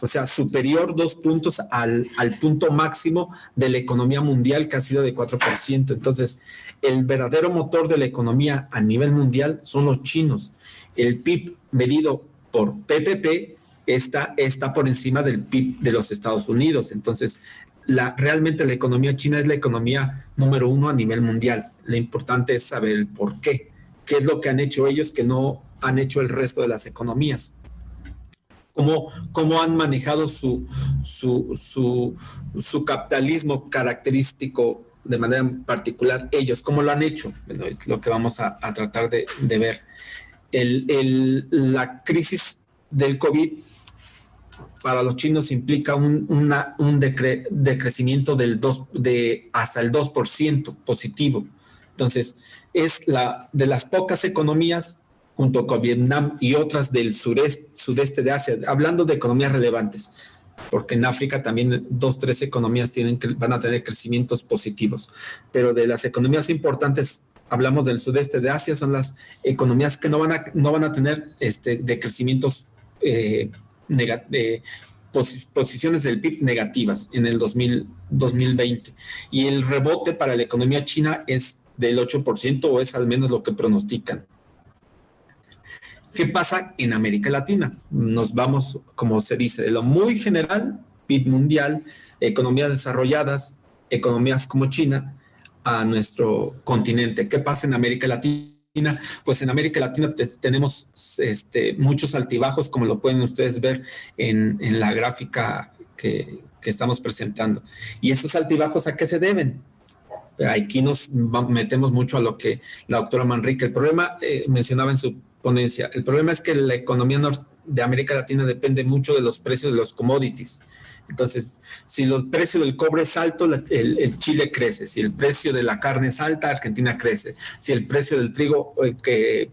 O sea, superior 2 puntos al punto máximo de la economía mundial, que ha sido de 4%. Entonces, el verdadero motor de la economía a nivel mundial son los chinos. El PIB medido por PPP está por encima del PIB de los Estados Unidos. Entonces, realmente la economía china es la economía número 1 a nivel mundial. Lo importante es saber el por qué. ¿Qué es lo que han hecho ellos que no han hecho el resto de las economías? ¿Cómo han manejado su capitalismo característico de manera particular ellos? ¿Cómo lo han hecho? Bueno, es lo que vamos a tratar de ver. La crisis del COVID para los chinos implica un decrecimiento hasta el 2% positivo. Entonces, es de las pocas economías junto con Vietnam y otras del sudeste de Asia, hablando de economías relevantes, porque en África también 2-3 economías van a tener crecimientos positivos, pero de las economías importantes, hablamos del sudeste de Asia, son las economías que no van a tener decrecimientos posiciones del PIB negativas en el 2020, y el rebote para la economía china es del 8%, o es al menos lo que pronostican. ¿Qué pasa en América Latina? Nos vamos, como se dice, de lo muy general, PIB mundial, economías desarrolladas, economías como China, a nuestro continente. ¿Qué pasa en América Latina? Pues en América Latina tenemos muchos altibajos, como lo pueden ustedes ver en la gráfica que estamos presentando. ¿Y estos altibajos a qué se deben? Aquí nos metemos mucho a lo que la doctora Manrique, el problema, mencionaba en su ponencia, el problema es que la economía de América Latina depende mucho de los precios de los commodities. Entonces, si el precio del cobre es alto, el Chile crece. Si el precio de la carne es alta, Argentina crece. Si el precio del trigo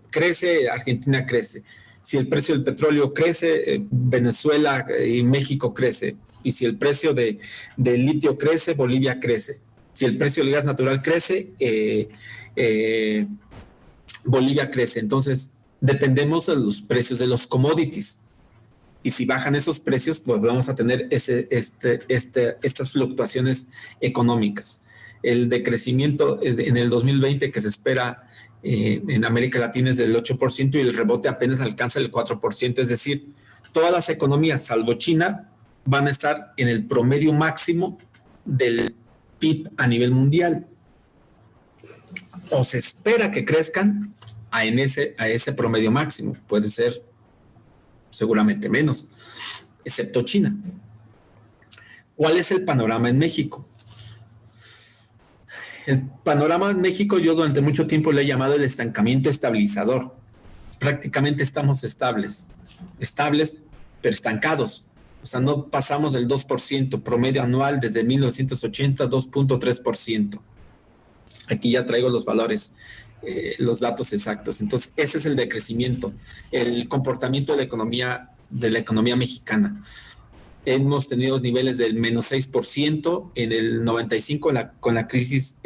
crece, Argentina crece. Si el precio del petróleo crece, Venezuela y México crece. Y si el precio del litio crece, Bolivia crece. Si el precio del gas natural crece, Bolivia crece. Entonces, dependemos de los precios de los commodities. Y si bajan esos precios, pues vamos a tener estas fluctuaciones económicas. El decrecimiento en el 2020 que se espera en América Latina es del 8%, y el rebote apenas alcanza el 4%. Es decir, todas las economías, salvo China, van a estar en el promedio máximo del PIB a nivel mundial. O se espera que crezcan a ese promedio máximo. Puede ser seguramente menos, excepto China. ¿Cuál es el panorama en México? El panorama en México yo durante mucho tiempo le he llamado el estancamiento estabilizador. Prácticamente estamos estables, pero estancados. O sea, no pasamos del 2%, promedio anual desde 1980, 2.3%. Aquí ya traigo los valores, los datos exactos. Entonces, ese es el decrecimiento, el comportamiento de la economía mexicana. Hemos tenido niveles del menos 6% en el 95 con la crisis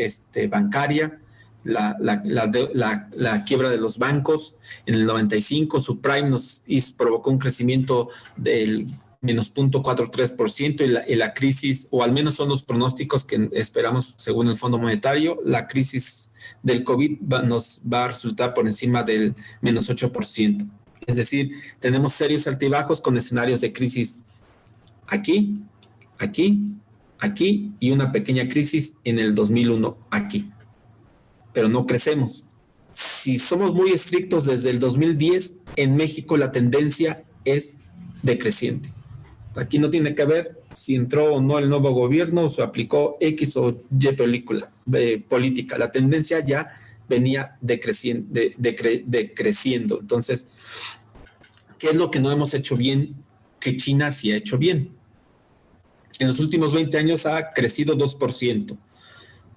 bancaria, la quiebra de los bancos. En el 95, subprime nos provocó un crecimiento del menos 0.43%, y la crisis, o al menos son los pronósticos que esperamos según el Fondo Monetario, la crisis del COVID nos va a resultar por encima del menos 8%. Es decir, tenemos serios altibajos con escenarios de crisis aquí, y una pequeña crisis en el 2001 aquí. Pero no crecemos. Si somos muy estrictos, desde el 2010 en México la tendencia es decreciente. Aquí no tiene que ver si entró o no el nuevo gobierno, o se aplicó X o Y política. La tendencia ya venía decreciendo. Entonces, ¿qué es lo que no hemos hecho bien que China sí ha hecho bien? En los últimos 20 años ha crecido 2%.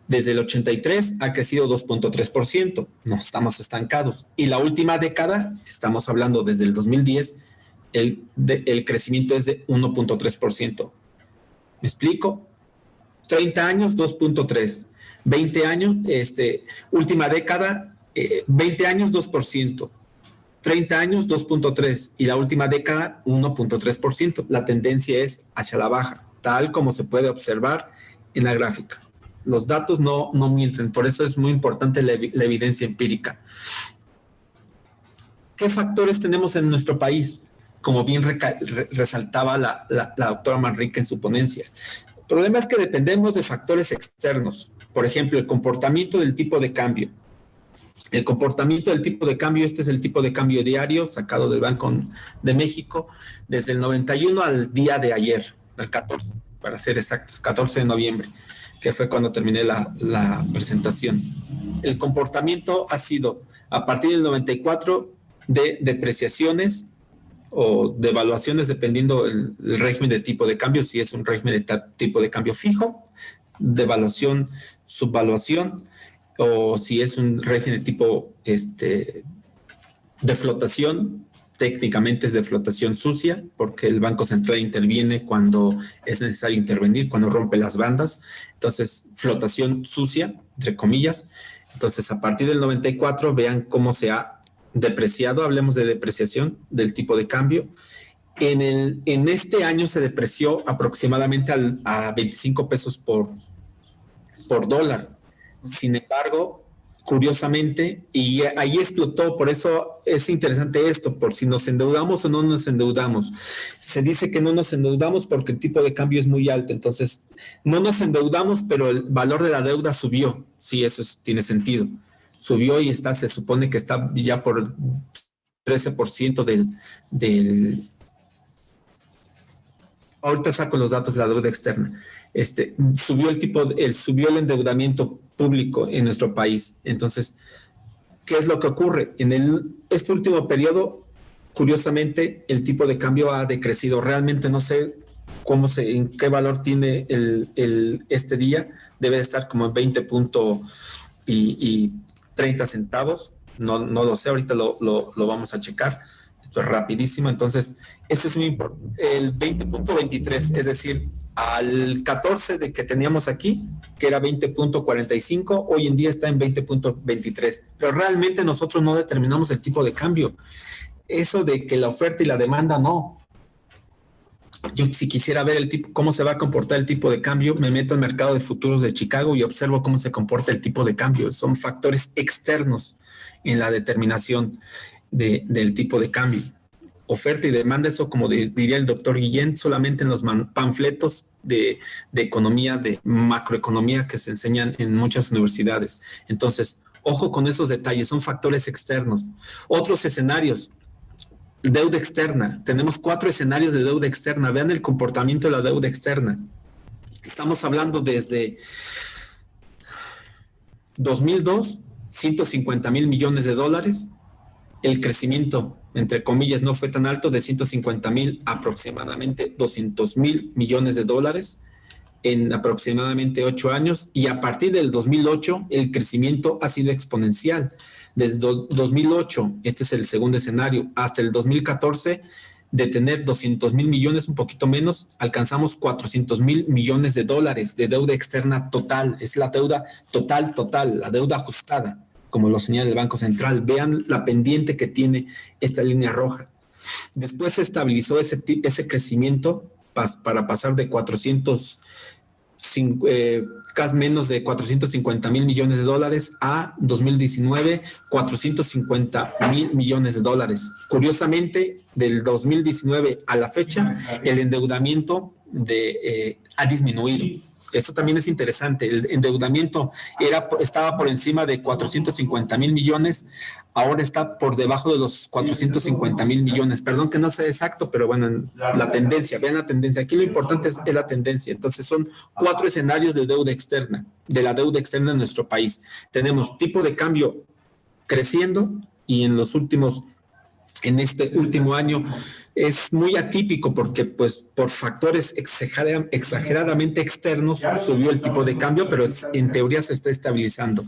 Desde el 83 ha crecido 2.3%, no estamos estancados. Y la última década, estamos hablando desde el 2010, el crecimiento es de 1.3%. ¿Me explico? 30 años, 2.3. 20 años, última década, 20 años, 2%. 30 años, 2.3. Y la última década, 1.3%. La tendencia es hacia la baja, tal como se puede observar en la gráfica. Los datos no mienten, por eso es muy importante la evidencia empírica. ¿Qué factores tenemos en nuestro país? Como bien resaltaba la doctora Manrique en su ponencia. El problema es que dependemos de factores externos. Por ejemplo, el comportamiento del tipo de cambio. El comportamiento del tipo de cambio, este es el tipo de cambio diario sacado del Banco de México desde el 91 al día de ayer, el 14, para ser exactos, 14 de noviembre, que fue cuando terminé la presentación. El comportamiento ha sido, a partir del 94, de depreciaciones o devaluaciones, dependiendo el régimen de tipo de cambio, si es un régimen de tipo de cambio fijo, devaluación, subvaluación, o si es un régimen de tipo de flotación. Técnicamente es de flotación sucia, porque el Banco Central interviene cuando es necesario intervenir, cuando rompe las bandas. Entonces, flotación sucia, entre comillas. Entonces, a partir del 94, vean cómo se ha depreciado. Hablemos de depreciación del tipo de cambio. En este año se depreció aproximadamente a 25 pesos por dólar. Sin embargo, curiosamente, y ahí explotó, por eso es interesante esto, por si nos endeudamos o no nos endeudamos. Se dice que no nos endeudamos porque el tipo de cambio es muy alto, entonces no nos endeudamos, pero el valor de la deuda subió. Sí, eso tiene sentido. Subió y se supone que está ya por 13% del... Ahorita saco los datos de la deuda externa. Subió el endeudamiento público en nuestro país. Entonces, ¿qué es lo que ocurre? En este último periodo, curiosamente, el tipo de cambio ha decrecido. Realmente no sé en qué valor tiene este día. Debe de estar como en 20.30 centavos. No lo sé, ahorita lo vamos a checar. Esto es rapidísimo. Entonces, esto es muy importante. El 20.23, es decir, al 14 de que teníamos aquí, que era 20.45, hoy en día está en 20.23. Pero realmente nosotros no determinamos el tipo de cambio. Eso de que la oferta y la demanda, no. Yo, si quisiera ver cómo se va a comportar el tipo de cambio, me meto al mercado de futuros de Chicago y observo cómo se comporta el tipo de cambio. Son factores externos en la determinación del tipo de cambio. Oferta y demanda, eso como diría el doctor Guillén, solamente en los panfletos de economía, de macroeconomía que se enseñan en muchas universidades. Entonces, ojo con esos detalles, son factores externos. Otros escenarios, deuda externa. Tenemos 4 escenarios de deuda externa. Vean el comportamiento de la deuda externa. Estamos hablando desde 2002, 150,000 millones de dólares. El crecimiento, entre comillas, no fue tan alto, de 150,000 aproximadamente 200,000 millones de dólares en aproximadamente 8 años. Y a partir del 2008, el crecimiento ha sido exponencial. Desde 2008, este es el segundo escenario, hasta el 2014, de tener 200,000 millones, un poquito menos, alcanzamos 400,000 millones de dólares de deuda externa total. Es la deuda total, la deuda ajustada, como lo señala el Banco Central. Vean la pendiente que tiene esta línea roja. Después se estabilizó ese crecimiento para pasar de casi menos de 450,000 millones de dólares a 2019, 450,000 millones de dólares. Curiosamente, del 2019 a la fecha, el endeudamiento ha disminuido. Esto también es interesante. El endeudamiento estaba por encima de 450,000 millones, ahora está por debajo de los 450,000 millones. Perdón que no sea exacto, pero bueno, la tendencia, vean la tendencia. Aquí lo importante es la tendencia. Entonces son 4 escenarios de deuda externa, de la deuda externa en nuestro país. Tenemos tipo de cambio creciendo y en los últimos en este último año es muy atípico porque pues por factores exageradamente externos subió el tipo de cambio, pero en teoría se está estabilizando.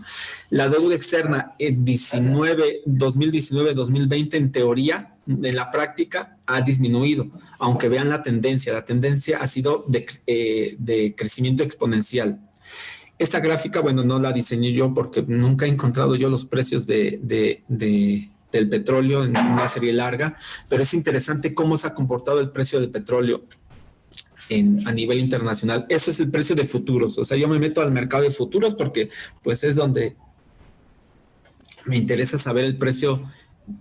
La deuda externa en 2019-2020 en teoría, en la práctica ha disminuido, aunque vean la tendencia ha sido de crecimiento exponencial. Esta gráfica, bueno, no la diseñé yo porque nunca he encontrado yo los precios del petróleo en una serie larga, pero es interesante cómo se ha comportado el precio del petróleo a nivel internacional. Eso es el precio de futuros. O sea, yo me meto al mercado de futuros porque pues es donde me interesa saber el precio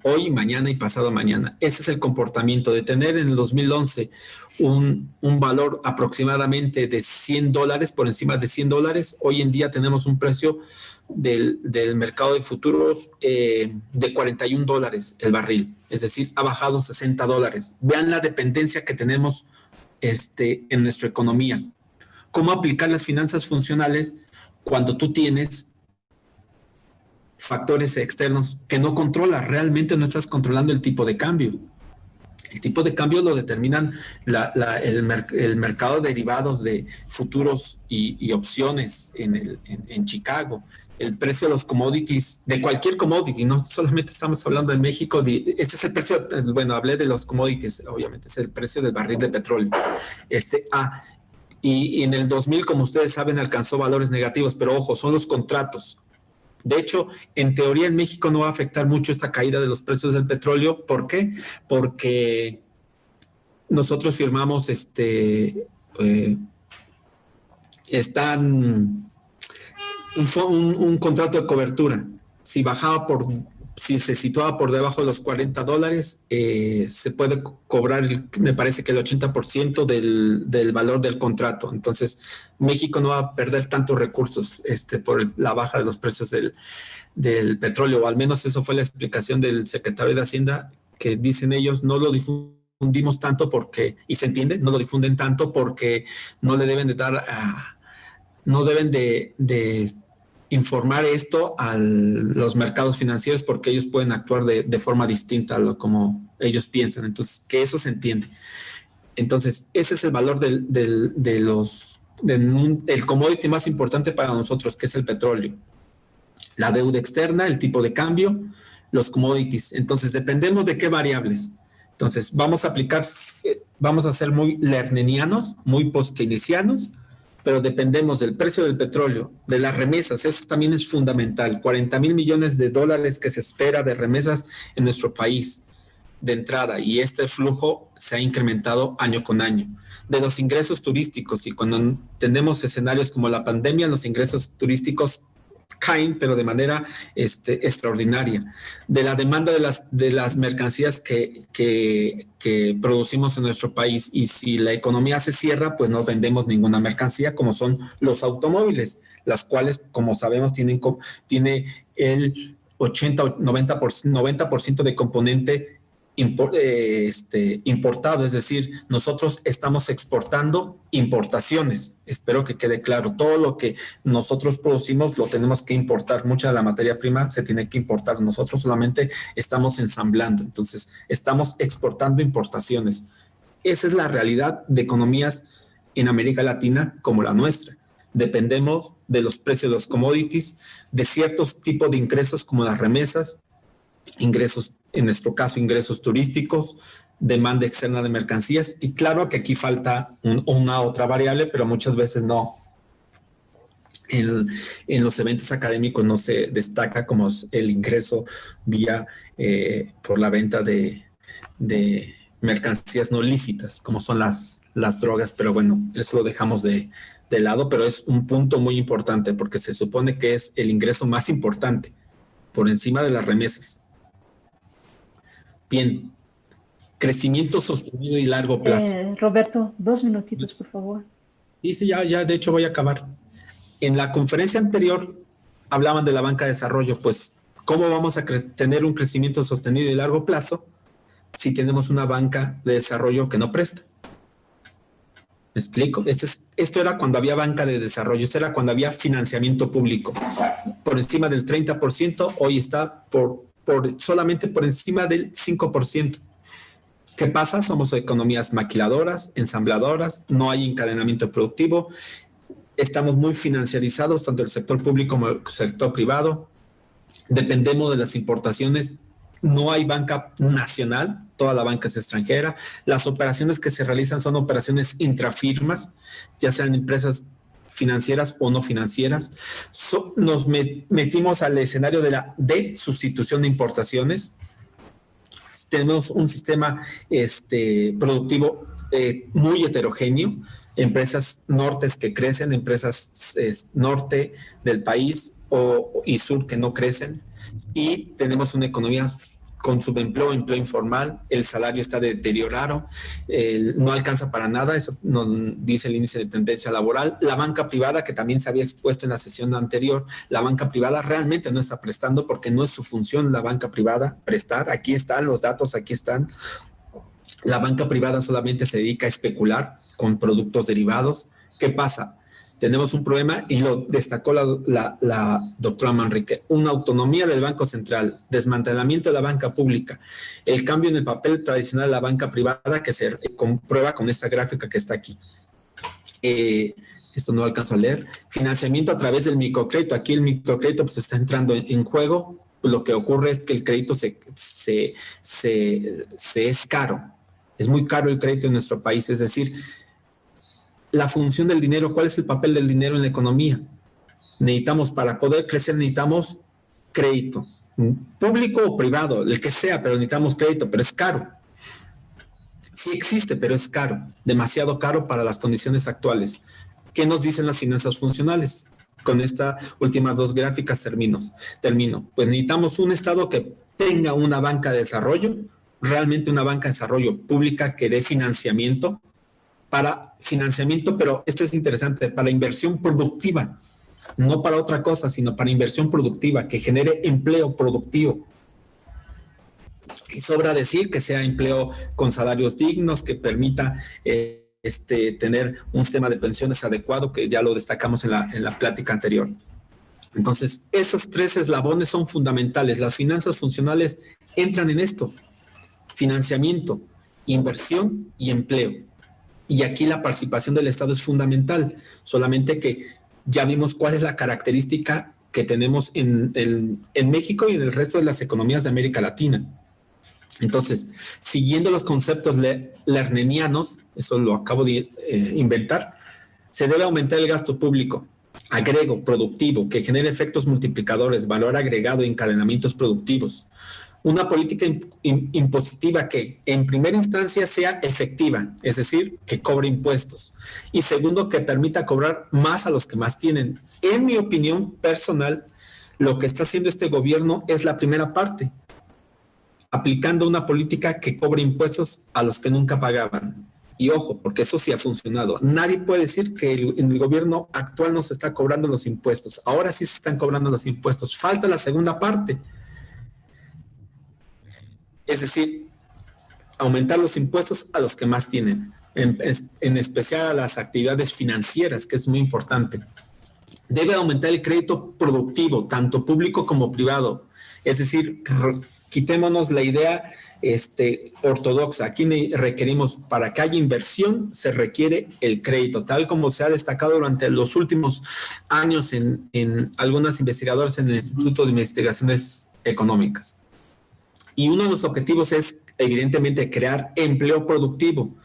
hoy, mañana y pasado mañana. Ese es el comportamiento de tener en el 2011 un valor aproximadamente de $100, por encima de $100. Hoy en día tenemos un precio del mercado de futuros de $41 el barril, es decir, ha bajado $60. Vean la dependencia que tenemos en nuestra economía. ¿Cómo aplicar las finanzas funcionales cuando tú tienes factores externos que no controlas? Realmente no estás controlando el tipo de cambio. El tipo de cambio lo determinan el mercado de derivados de futuros y opciones en Chicago. El precio de los commodities, de cualquier commodity, no solamente estamos hablando de México. Este es el precio, bueno, hablé de los commodities, obviamente, es el precio del barril de petróleo. Y en el 2000, como ustedes saben, alcanzó valores negativos, pero ojo, son los contratos. De hecho, en teoría en México no va a afectar mucho esta caída de los precios del petróleo. ¿Por qué? Porque nosotros firmamos un contrato de cobertura. Si se situaba por debajo de los $40, se puede cobrar, me parece que el 80% del valor del contrato. Entonces, México no va a perder tantos recursos por la baja de los precios del petróleo, o al menos eso fue la explicación del secretario de Hacienda, que dicen ellos no lo difundimos tanto porque, y se entiende, no lo difunden tanto porque no le deben de dar no deben de informar esto a los mercados financieros porque ellos pueden actuar de forma distinta a lo como ellos piensan. Entonces, que eso se entiende. Entonces, ese es el valor del commodity más importante para nosotros, que es el petróleo. La deuda externa, el tipo de cambio, los commodities. Entonces, dependemos de qué variables. Entonces, vamos a ser muy lernenianos, muy post-keynesianos, pero dependemos del precio del petróleo, de las remesas. Eso también es fundamental. 40,000 millones de dólares que se espera de remesas en nuestro país de entrada, y este flujo se ha incrementado año con año. De los ingresos turísticos, y cuando tenemos escenarios como la pandemia, los ingresos turísticos caen, pero de manera extraordinaria. De la demanda de las mercancías que producimos en nuestro país, y si la economía se cierra, pues no vendemos ninguna mercancía, como son los automóviles, las cuales, como sabemos, tiene el 80 o 90% de componente importado, es decir, nosotros estamos exportando importaciones. Espero que quede claro, todo lo que nosotros producimos lo tenemos que importar. Mucha de la materia prima se tiene que importar, nosotros solamente estamos ensamblando, entonces estamos exportando importaciones. Esa es la realidad de economías en América Latina como la nuestra. Dependemos de los precios de los commodities, de ciertos tipos de ingresos como las remesas, ingresos, en nuestro caso, ingresos turísticos, demanda externa de mercancías, y claro que aquí falta una otra variable, pero muchas veces no. En los eventos académicos no se destaca, como el ingreso vía por la venta de mercancías no lícitas, como son las drogas, pero bueno, eso lo dejamos de lado, pero es un punto muy importante porque se supone que es el ingreso más importante por encima de las remesas. Bien, crecimiento sostenido y largo plazo. Roberto, 2 minutitos, por favor. Sí, ya, de hecho voy a acabar. En la conferencia anterior hablaban de la banca de desarrollo, pues, ¿cómo vamos a tener un crecimiento sostenido y largo plazo si tenemos una banca de desarrollo que no presta? ¿Me explico? Esto era cuando había banca de desarrollo, esto era cuando había financiamiento público. Por encima del 30%, hoy está por solamente por encima del 5%. ¿Qué pasa? Somos economías maquiladoras, ensambladoras, no hay encadenamiento productivo, estamos muy financiarizados, tanto el sector público como el sector privado, dependemos de las importaciones, no hay banca nacional, toda la banca es extranjera, las operaciones que se realizan son operaciones intrafirmas, ya sean empresas financieras o no financieras. Nos metimos al escenario de la sustitución de importaciones. Tenemos un sistema productivo muy heterogéneo, empresas nortes que crecen, empresas norte del país y sur que no crecen, y tenemos una economía con subempleo, empleo informal, el salario está deteriorado, no alcanza para nada, eso nos dice el índice de tendencia laboral. La banca privada, que también se había expuesto en la sesión anterior, la banca privada realmente no está prestando porque no es su función la banca privada prestar. Aquí están los datos, aquí están. La banca privada solamente se dedica a especular con productos derivados. ¿Qué pasa? Tenemos un problema y lo destacó la doctora Manrique, una autonomía del Banco Central, desmantelamiento de la banca pública, el cambio en el papel tradicional de la banca privada que se comprueba con esta gráfica que está aquí. Esto no alcanzo a leer. Financiamiento a través del microcrédito. Aquí el microcrédito pues está entrando en juego. Lo que ocurre es que el crédito es caro. Es muy caro el crédito en nuestro país, es decir, la función del dinero, ¿cuál es el papel del dinero en la economía? Necesitamos, para poder crecer, necesitamos crédito, público o privado, el que sea, pero necesitamos crédito, pero es caro. Sí existe, pero es caro, demasiado caro para las condiciones actuales. ¿Qué nos dicen las finanzas funcionales? Con estas últimas dos gráficas termino. Pues necesitamos un Estado que tenga una banca de desarrollo, realmente una banca de desarrollo pública que dé financiamiento, pero esto es interesante, para inversión productiva, no para otra cosa, sino para inversión productiva, que genere empleo productivo. Y sobra decir que sea empleo con salarios dignos, que permita tener un sistema de pensiones adecuado, que ya lo destacamos en la plática anterior. Entonces, esos tres eslabones son fundamentales. Las finanzas funcionales entran en esto: financiamiento, inversión y empleo. Y aquí la participación del Estado es fundamental, solamente que ya vimos cuál es la característica que tenemos en México y en el resto de las economías de América Latina. Entonces, siguiendo los conceptos lernianos, eso lo acabo de inventar, se debe aumentar el gasto público, productivo, que genere efectos multiplicadores, valor agregado y encadenamientos productivos. Una política impositiva que en primera instancia sea efectiva, es decir, que cobre impuestos. Y segundo, que permita cobrar más a los que más tienen. En mi opinión personal, lo que está haciendo este gobierno es la primera parte, aplicando una política que cobre impuestos a los que nunca pagaban. Y ojo, porque eso sí ha funcionado. Nadie puede decir que en el gobierno actual no se está cobrando los impuestos. Ahora sí se están cobrando los impuestos. Falta la segunda parte. Es decir, aumentar los impuestos a los que más tienen, en especial a las actividades financieras, que es muy importante. Debe aumentar el crédito productivo, tanto público como privado. Es decir, quitémonos la idea ortodoxa. Aquí requerimos, para que haya inversión, se requiere el crédito, tal como se ha destacado durante los últimos años en algunos investigadores en el Instituto de Investigaciones Económicas. Y uno de los objetivos es, evidentemente, crear empleo productivo.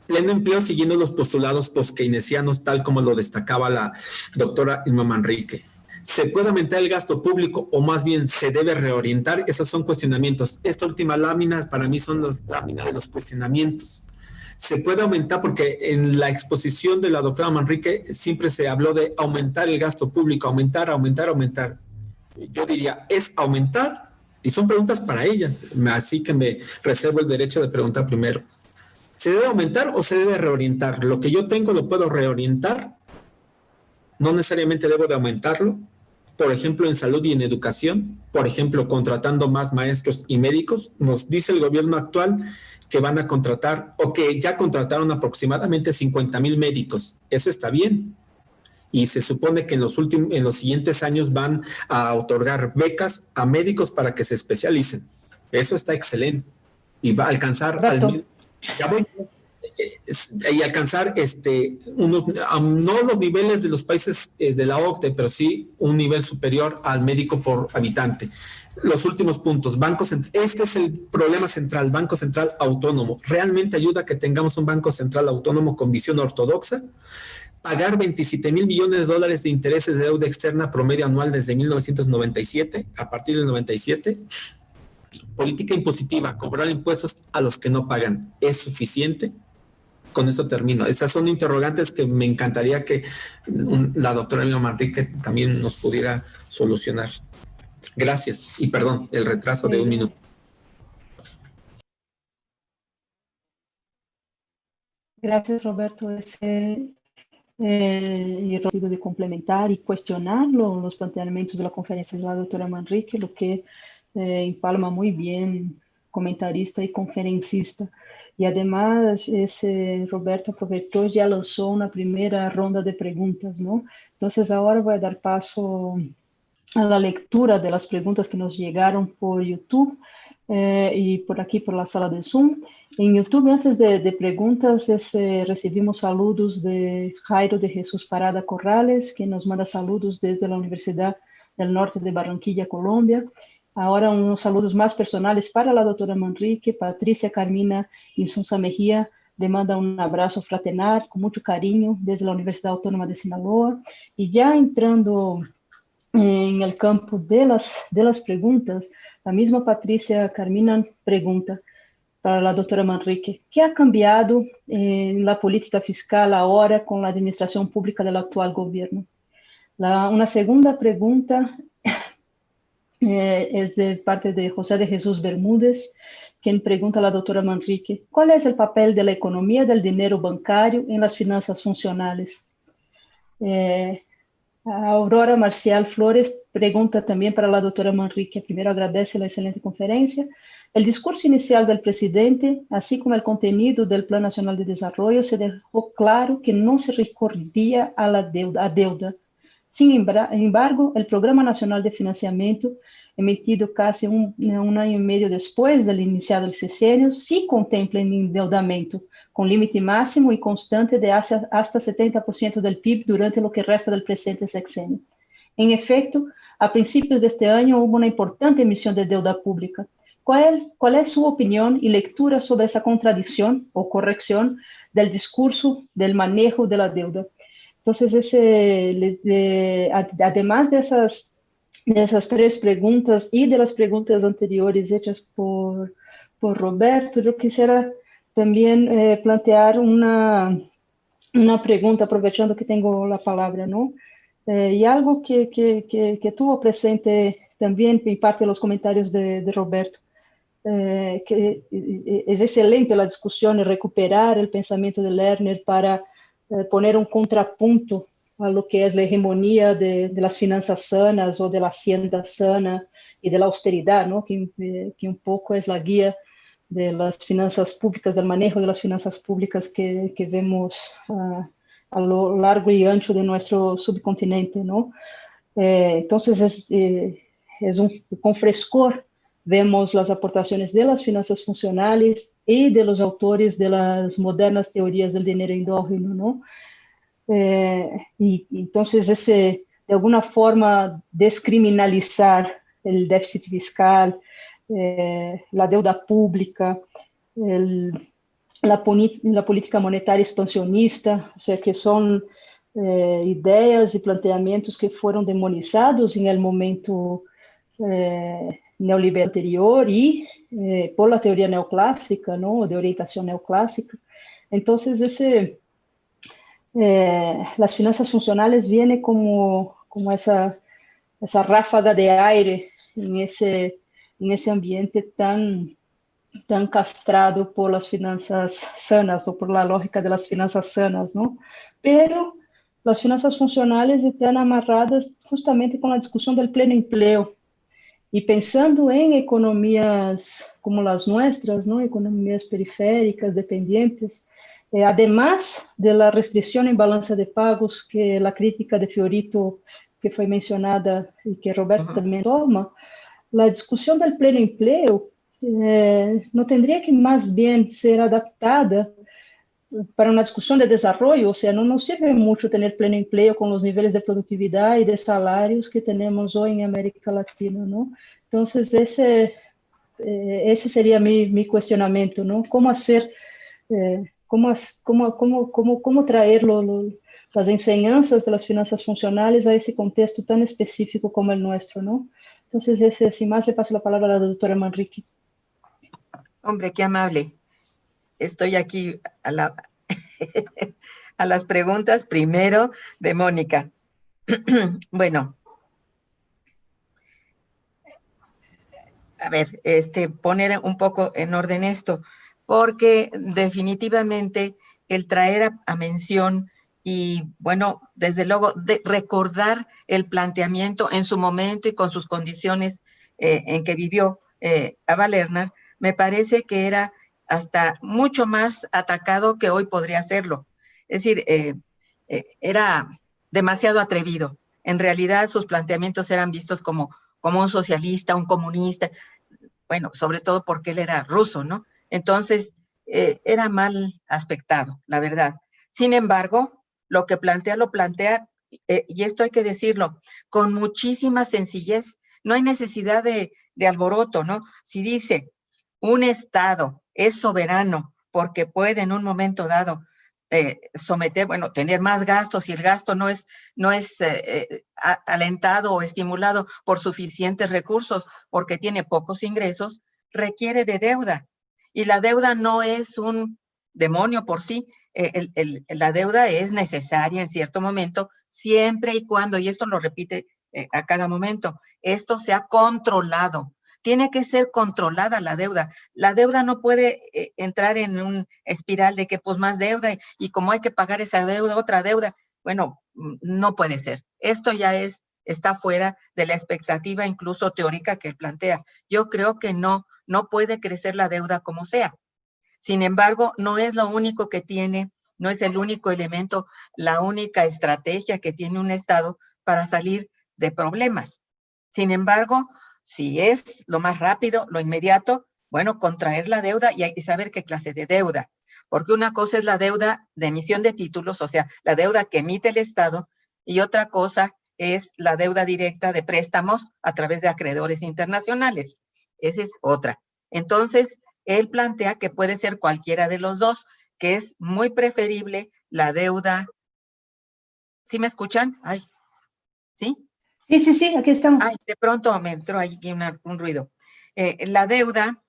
Pleno empleo siguiendo los postulados post-keynesianos, tal como lo destacaba la doctora Irma Manrique. ¿Se puede aumentar el gasto público o más bien se debe reorientar? Esos son cuestionamientos. Esta última lámina para mí son las láminas de los cuestionamientos. Se puede aumentar porque en la exposición de la doctora Manrique siempre se habló de aumentar el gasto público, aumentar. Yo diría, ¿es aumentar? Y son preguntas para ella, así que me reservo el derecho de preguntar primero. ¿Se debe aumentar o se debe reorientar? Lo que yo tengo lo puedo reorientar, no necesariamente debo de aumentarlo. Por ejemplo, en salud y en educación, por ejemplo, contratando más maestros y médicos. Nos dice el gobierno actual que van a contratar o que ya contrataron aproximadamente 50,000 médicos. Eso está bien. y se supone que en los siguientes años van a otorgar becas a médicos para que se especialicen. Eso está excelente y va a alcanzar ya voy, y alcanzar no los niveles de los países de la OCDE, pero sí un nivel superior al médico por habitante. Los últimos puntos, este es el problema central, Banco Central Autónomo. ¿Realmente ayuda a que tengamos un Banco Central Autónomo con visión ortodoxa? Pagar 27 mil millones de dólares de intereses de deuda externa promedio anual desde 1997, a partir del 97. Política impositiva, cobrar impuestos a los que no pagan, ¿es suficiente? Con eso termino. Esas son interrogantes que me encantaría que la doctora Emma Manrique también nos pudiera solucionar. Gracias y perdón el retraso de un minuto. Gracias, Roberto. Y he tratado de complementar y cuestionar los planteamientos de la conferencia de la doctora Manrique, lo que empalma muy bien comentarista y conferencista. Y además, Roberto aprovechó y ya lanzó una primera ronda de preguntas, ¿no? Entonces, ahora voy a dar paso a la lectura de las preguntas que nos llegaron por YouTube y por aquí, por la sala de Zoom. En YouTube, antes de preguntas, recibimos saludos de Jairo de Jesús Parada Corrales, que nos manda saludos desde la Universidad del Norte de Barranquilla, Colombia. Ahora unos saludos más personales para la doctora Manrique. Patricia Carmina Insunza Mejía le manda un abrazo fraternal con mucho cariño desde la Universidad Autónoma de Sinaloa. Y ya entrando en el campo de las preguntas, la misma Patricia Carmina pregunta para la doctora Manrique, ¿qué ha cambiado en la política fiscal ahora con la administración pública del actual gobierno? Una segunda pregunta es de parte de José de Jesús Bermúdez, quien pregunta a la doctora Manrique, ¿cuál es el papel de la economía del dinero bancario en las finanzas funcionales? Aurora Marcial Flores pregunta también para la doctora Manrique. Primero agradece la excelente conferencia. El discurso inicial del presidente, así como el contenido del Plan Nacional de Desarrollo, se dejó claro que no se recurría a la deuda. Sin embargo, el Programa Nacional de Financiamiento, emitido casi un año y medio después del iniciado el sexenio, sí contempla el endeudamiento, con límite máximo y constante de hasta 70% del PIB durante lo que resta del presente sexenio. En efecto, a principios de este año hubo una importante emisión de deuda pública. ¿Cuál es su opinión y lectura sobre esa contradicción o corrección del discurso del manejo de la deuda? Entonces, además de esas tres preguntas y de las preguntas anteriores hechas por Roberto, yo quisiera también plantear una pregunta, aprovechando que tengo la palabra, ¿no? Y algo que tuvo presente también en parte de los comentarios de Roberto, que es excelente la discusión y recuperar el pensamiento de Lerner para poner un contrapunto a lo que es la hegemonía de las finanzas sanas o de la hacienda sana y de la austeridad, ¿no? Que un poco es la guía de las finanzas públicas, del manejo de las finanzas públicas que vemos a lo largo y ancho de nuestro subcontinente, ¿no? Entonces, con frescor vemos las aportaciones de las finanzas funcionales y de los autores de las modernas teorías del dinero endógeno, ¿no? Y entonces, de alguna forma, descriminalizar el déficit fiscal, la deuda pública, la política monetária expansionista, o sea, que son ideias e planteamentos que foram demonizados em el momento neoliberal anterior e por la teoria neoclássica, ¿no? De orientação neoclássica. Então, las finanzas funcionales viene como esa ráfaga de aire en ese ambiente tan castrado por las finanzas sanas o por la lógica de las finanzas sanas, ¿no? Pero las finanzas funcionales están amarradas justamente con la discusión del pleno empleo. Y pensando en economías como las nuestras, ¿no? Economías periféricas, dependientes, además de la restricción en balanza de pagos, que la crítica de Fiorito, que fue mencionada y que Roberto también toma, la discusión del pleno empleo no tendría que más bien ser adaptada para una discusión de desarrollo. O sea, no nos sirve mucho tener pleno empleo con los niveles de productividad y de salarios que tenemos hoy en América Latina, ¿no? Entonces, ese sería mi cuestionamiento, ¿no? ¿Cómo hacer, cómo traer las enseñanzas de las finanzas funcionales a ese contexto tan específico como el nuestro, ¿no? Entonces, sin más, le paso la palabra a la doctora Manrique. Hombre, qué amable. Estoy aquí a las preguntas primero de Mónica. Bueno, a ver, poner un poco en orden esto, porque definitivamente el traer a mención y, bueno, desde luego, recordar el planteamiento en su momento y con sus condiciones en que vivió Ava Lerner, me parece que era hasta mucho más atacado que hoy podría serlo. Es decir, era demasiado atrevido. En realidad, sus planteamientos eran vistos como un socialista, un comunista, bueno, sobre todo porque él era ruso, ¿no? Entonces, era mal aspectado, la verdad. Sin embargo, lo que plantea, y esto hay que decirlo, con muchísima sencillez. No hay necesidad de alboroto, ¿no? Si dice, un Estado es soberano porque puede en un momento dado someter, bueno, tener más gastos, y el gasto no es alentado o estimulado por suficientes recursos porque tiene pocos ingresos, requiere de deuda. Y la deuda no es un demonio por sí. La deuda es necesaria en cierto momento, siempre y cuando, y esto lo repite a cada momento, esto sea controlado. Tiene que ser controlada la deuda. La deuda no puede entrar en un espiral de que pues más deuda y como hay que pagar esa deuda, otra deuda. Bueno, no puede ser. Esto ya está fuera de la expectativa incluso teórica que él plantea. Yo creo que no puede crecer la deuda como sea. Sin embargo, no es lo único que tiene, no es el único elemento, la única estrategia que tiene un Estado para salir de problemas. Sin embargo, si es lo más rápido, lo inmediato, bueno, contraer la deuda y saber qué clase de deuda. Porque una cosa es la deuda de emisión de títulos, o sea, la deuda que emite el Estado, y otra cosa es la deuda directa de préstamos a través de acreedores internacionales. Esa es otra. Entonces, él plantea que puede ser cualquiera de los dos, que es muy preferible la deuda. ¿Sí me escuchan? Ay, ¿sí? Sí, aquí estamos. Ay, de pronto me entró ahí un ruido. La deuda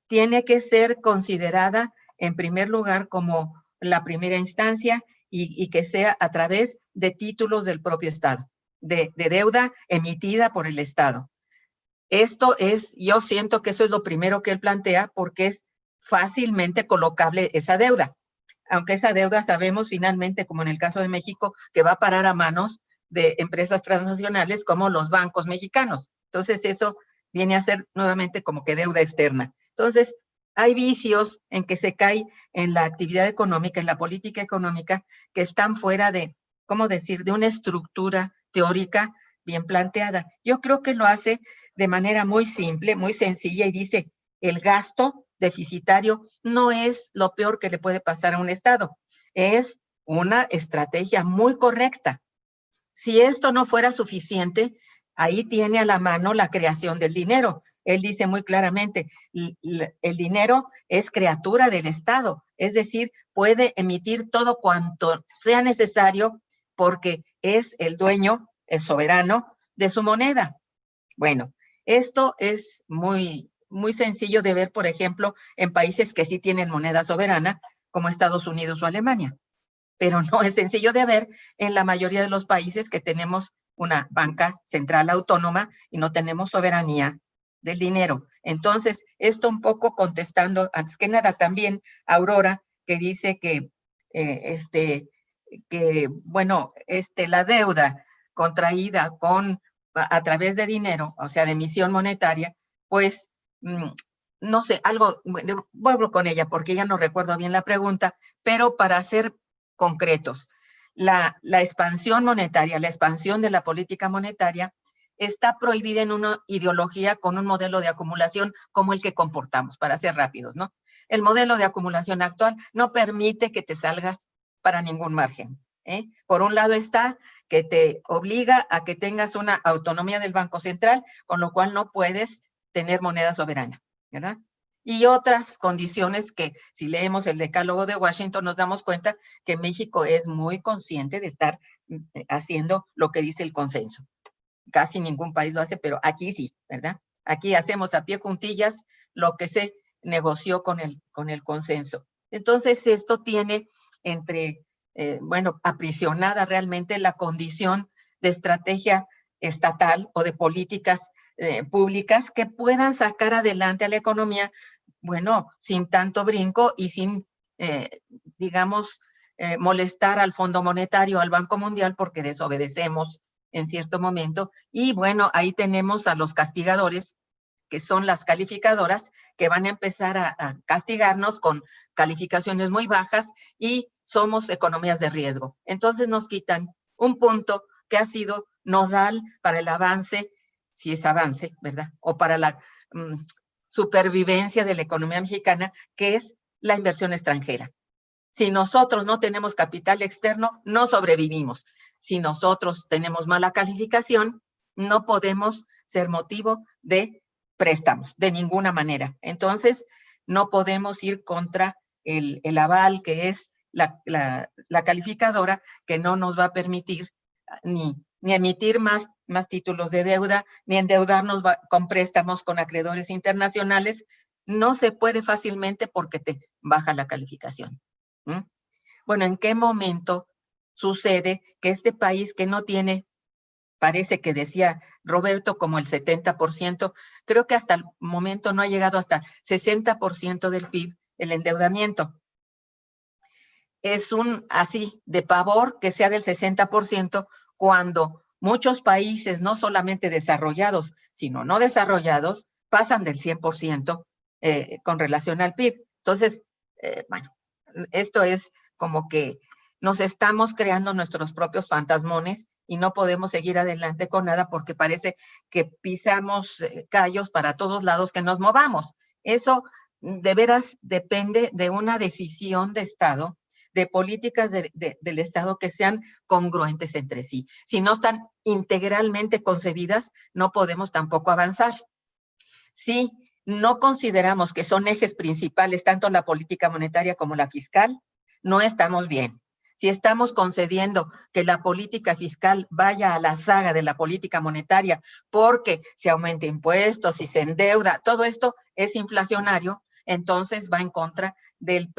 tiene que ser considerada en primer lugar como la primera instancia y que sea a través de títulos del propio Estado, de deuda emitida por el Estado. Yo siento que eso es lo primero que él plantea porque es fácilmente colocable esa deuda. Aunque esa deuda sabemos finalmente, como en el caso de México, que va a parar a manos de empresas transnacionales como los bancos mexicanos. Entonces eso viene a ser nuevamente como que deuda externa. Entonces hay vicios en que se cae en la actividad económica, en la política económica, que están fuera de, ¿cómo decir?, de una estructura teórica bien planteada. Yo creo que lo hace de manera muy simple, muy sencilla, y dice, el gasto deficitario no es lo peor que le puede pasar a un Estado, es una estrategia muy correcta. Si esto no fuera suficiente, ahí tiene a la mano la creación del dinero. Él dice muy claramente, el dinero es criatura del Estado, es decir, puede emitir todo cuanto sea necesario porque es el dueño, es soberano de su moneda. Bueno, esto es muy, muy sencillo de ver, por ejemplo, en países que sí tienen moneda soberana, como Estados Unidos o Alemania. Pero no es sencillo de ver en la mayoría de los países que tenemos una banca central autónoma y no tenemos soberanía del dinero. Entonces, esto un poco contestando, antes que nada, también a Aurora, que dice que, bueno, la deuda contraída a través de dinero, o sea, de emisión monetaria, pues no sé, algo, vuelvo con ella porque ya no recuerdo bien la pregunta, pero para ser concretos, la expansión monetaria, la expansión de la política monetaria está prohibida en una ideología con un modelo de acumulación como el que comportamos, para ser rápidos, ¿no? El modelo de acumulación actual no permite que te salgas para ningún margen, ¿eh? Por un lado está que te obliga a que tengas una autonomía del Banco Central, con lo cual no puedes tener moneda soberana, ¿verdad? Y otras condiciones que, si leemos el Decálogo de Washington, nos damos cuenta que México es muy consciente de estar haciendo lo que dice el consenso. Casi ningún país lo hace, pero aquí sí, ¿verdad? Aquí hacemos a pie juntillas lo que se negoció con el consenso. Entonces, esto tiene bueno, aprisionada realmente la condición de estrategia estatal o de políticas públicas que puedan sacar adelante a la economía, bueno, sin tanto brinco y sin, digamos, molestar al Fondo Monetario, al Banco Mundial, porque desobedecemos en cierto momento. Y bueno, ahí tenemos a los castigadores, que son las calificadoras, que van a empezar a castigarnos con calificaciones muy bajas y somos economías de riesgo. Entonces nos quitan un punto que ha sido nodal para el avance, si es avance, ¿verdad? O para la supervivencia de la economía mexicana, que es la inversión extranjera. Si nosotros no tenemos capital externo, no sobrevivimos. Si nosotros tenemos mala calificación, no podemos ser motivo de préstamos, de ninguna manera. Entonces, no podemos ir contra el aval, que es la calificadora, que no nos va a permitir ni emitir más títulos de deuda, ni endeudarnos con préstamos con acreedores internacionales. No se puede fácilmente porque te baja la calificación. Bueno, ¿en qué momento sucede que este país que no tiene, parece que decía Roberto, como el 70%, creo que hasta el momento no ha llegado hasta 60% del PIB, el endeudamiento? Es así de pavor que sea del 60% cuando muchos países, no solamente desarrollados, sino no desarrollados, pasan del 100% con relación al PIB. Entonces, bueno, esto es como que nos estamos creando nuestros propios fantasmones y no podemos seguir adelante con nada porque parece que pisamos callos para todos lados que nos movamos. Eso de veras depende de una decisión de Estado, de políticas del Estado que sean congruentes entre sí. Si no están integralmente concebidas, no podemos tampoco avanzar. Si no consideramos que son ejes principales tanto la política monetaria como la fiscal, no estamos bien. Si estamos concediendo que la política fiscal vaya a la saga de la política monetaria porque se aumenta impuestos y se endeuda, todo esto es inflacionario, entonces va en contra del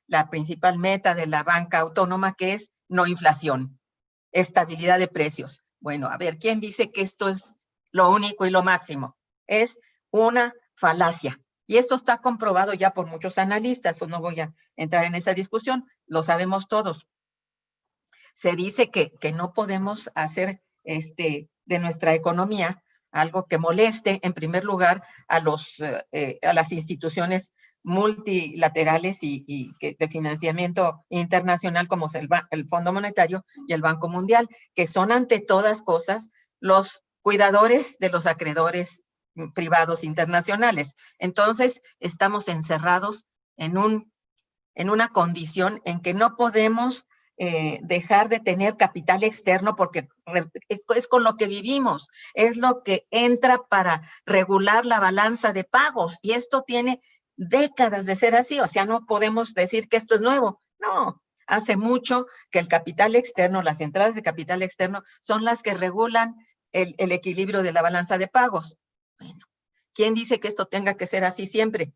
la principal meta de la banca autónoma, que es no inflación, estabilidad de precios. Bueno, a ver, ¿quién dice que esto es lo único y lo máximo? Es una falacia. Y esto está comprobado ya por muchos analistas, no voy a entrar en esa discusión, lo sabemos todos. Se dice que no podemos hacer de nuestra economía algo que moleste, en primer lugar, a las instituciones multilaterales y de financiamiento internacional, como es el Fondo Monetario y el Banco Mundial, que son ante todas cosas los cuidadores de los acreedores privados internacionales. Entonces, estamos encerrados en una condición en que no podemos dejar de tener capital externo porque es con lo que vivimos, es lo que entra para regular la balanza de pagos, y esto tiene décadas de ser así. O sea, no podemos decir que esto es nuevo, no. Hace mucho que el capital externo, las entradas de capital externo son las que regulan el equilibrio de la balanza de pagos. Bueno, ¿quién dice que esto tenga que ser así siempre?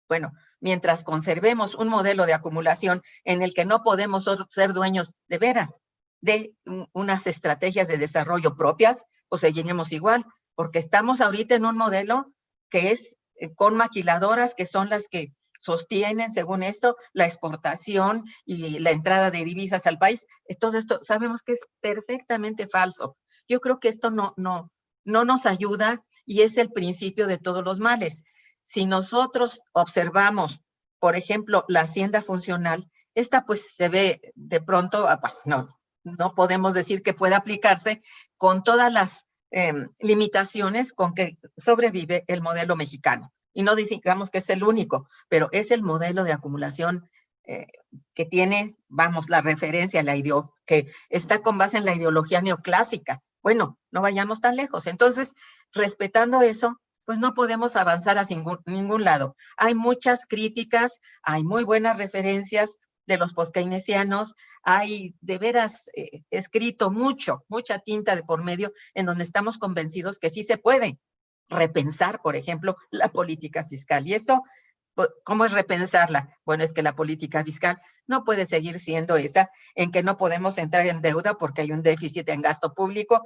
Bueno, mientras conservemos un modelo de acumulación en el que no podemos ser dueños de veras de unas estrategias de desarrollo propias, pues seguiremos igual, porque estamos ahorita en un modelo que es con maquiladoras, que son las que sostienen, según esto, la exportación y la entrada de divisas al país. Todo esto sabemos que es perfectamente falso. Yo creo que esto no nos ayuda y es el principio de todos los males. Si nosotros observamos, por ejemplo, la hacienda funcional, esta pues se ve de pronto, no podemos decir que pueda aplicarse con todas las limitaciones con que sobrevive el modelo mexicano. Y no digamos que es el único, pero es el modelo de acumulación que tiene, la referencia, que está con base en la ideología neoclásica. Bueno, no vayamos tan lejos. Entonces, respetando eso, pues no podemos avanzar a ningún lado. Hay muchas críticas, hay muy buenas referencias de los postkeynesianos, hay de veras escrito mucha tinta de por medio en donde estamos convencidos que sí se puede repensar, por ejemplo, la política fiscal. Y esto, ¿cómo es repensarla? Bueno, es que la política fiscal no puede seguir siendo esa, en que no podemos entrar en deuda porque hay un déficit en gasto público,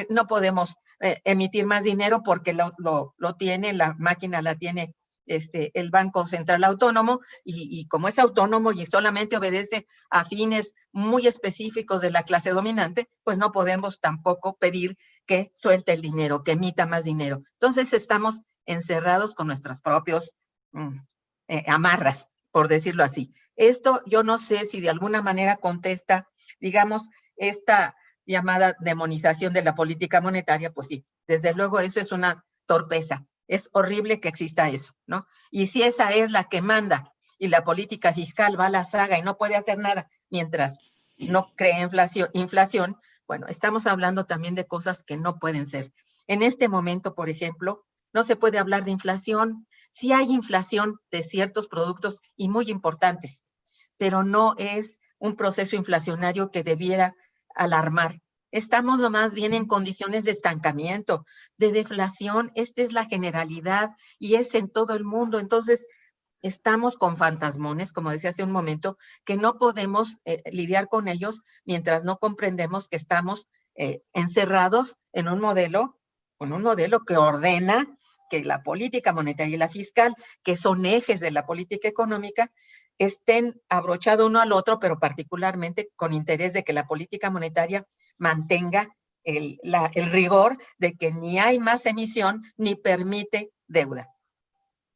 no podemos emitir más dinero porque lo tiene, la máquina la tiene el Banco Central Autónomo, y como es autónomo y solamente obedece a fines muy específicos de la clase dominante, pues no podemos tampoco pedir que suelte el dinero, que emita más dinero. Entonces estamos encerrados con nuestros propios amarras, por decirlo así. Esto yo no sé si de alguna manera contesta, digamos, esta llamada demonización de la política monetaria. Pues sí, desde luego eso es una torpeza. Es horrible que exista eso, ¿no? Y si esa es la que manda y la política fiscal va a la saga y no puede hacer nada mientras no cree inflación, bueno, estamos hablando también de cosas que no pueden ser. En este momento, por ejemplo, no se puede hablar de inflación. Sí hay inflación de ciertos productos y muy importantes, pero no es un proceso inflacionario que debiera alarmar. Estamos más bien en condiciones de estancamiento, de deflación. Esta es la generalidad y es en todo el mundo. Entonces, estamos con fantasmones, como decía hace un momento, que no podemos lidiar con ellos mientras no comprendemos que estamos encerrados en un modelo que ordena que la política monetaria y la fiscal, que son ejes de la política económica, estén abrochados uno al otro, pero particularmente con interés de que la política monetaria mantenga el rigor de que ni hay más emisión ni permite deuda.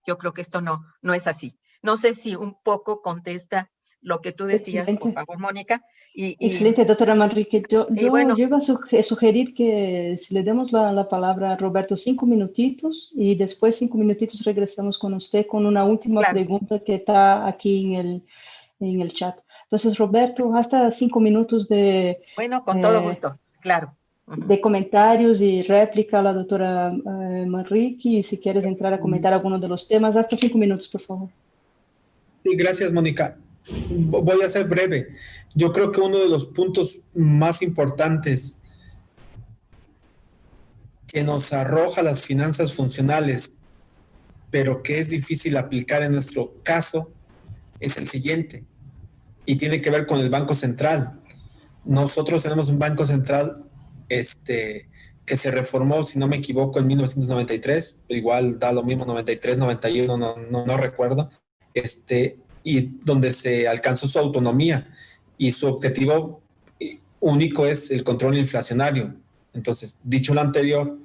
Yo creo que esto no es así. No sé si un poco contesta lo que tú decías, excelente. Por favor, Mónica. Excelente, doctora Manrique. Yo iba a sugerir que si le demos la palabra a Roberto 5 minutitos y después 5 minutitos regresamos con usted con una última pregunta que está aquí en el chat. Entonces, Roberto, hasta 5 minutos de... Bueno, con todo gusto, claro. De comentarios y réplica a la doctora Manrique, y si quieres entrar a comentar alguno de los temas, hasta 5 minutos, por favor. Sí, gracias, Mónica. Voy a ser breve. Yo creo que uno de los puntos más importantes que nos arroja las finanzas funcionales, pero que es difícil aplicar en nuestro caso, es el siguiente, y tiene que ver con el Banco Central. Nosotros tenemos un Banco Central que se reformó, si no me equivoco, en 1993, igual da lo mismo, 93, 91, no recuerdo, y donde se alcanzó su autonomía, y su objetivo único es el control inflacionario. Entonces, dicho lo anterior,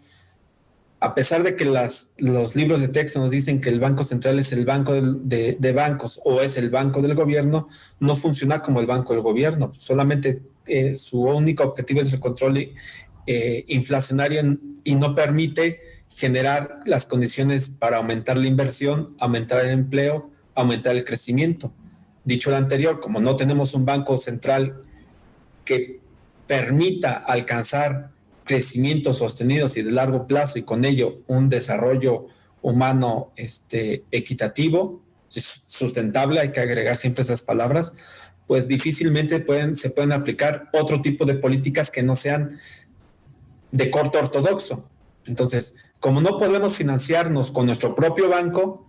a pesar de que los libros de texto nos dicen que el Banco Central es el banco de bancos o es el banco del gobierno, no funciona como el banco del gobierno. Solamente su único objetivo es el control inflacionario y no permite generar las condiciones para aumentar la inversión, aumentar el empleo, aumentar el crecimiento. Dicho lo anterior, como no tenemos un banco central que permita alcanzar crecimientos sostenidos y de largo plazo y con ello un desarrollo humano equitativo, sustentable, hay que agregar siempre esas palabras, pues difícilmente se pueden aplicar otro tipo de políticas que no sean de corte ortodoxo. Entonces, como no podemos financiarnos con nuestro propio banco,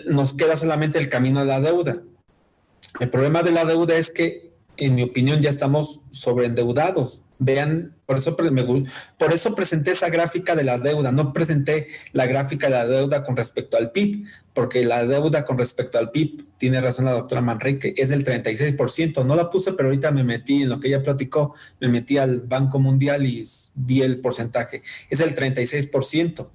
nos queda solamente el camino de la deuda. El problema de la deuda es que, en mi opinión, ya estamos sobreendeudados. Vean, por eso presenté esa gráfica de la deuda, no presenté la gráfica de la deuda con respecto al PIB, porque la deuda con respecto al PIB, tiene razón la doctora Manrique, es del 36%. No la puse, pero ahorita me metí en lo que ella platicó, me metí al Banco Mundial y vi el porcentaje. Es del 36%.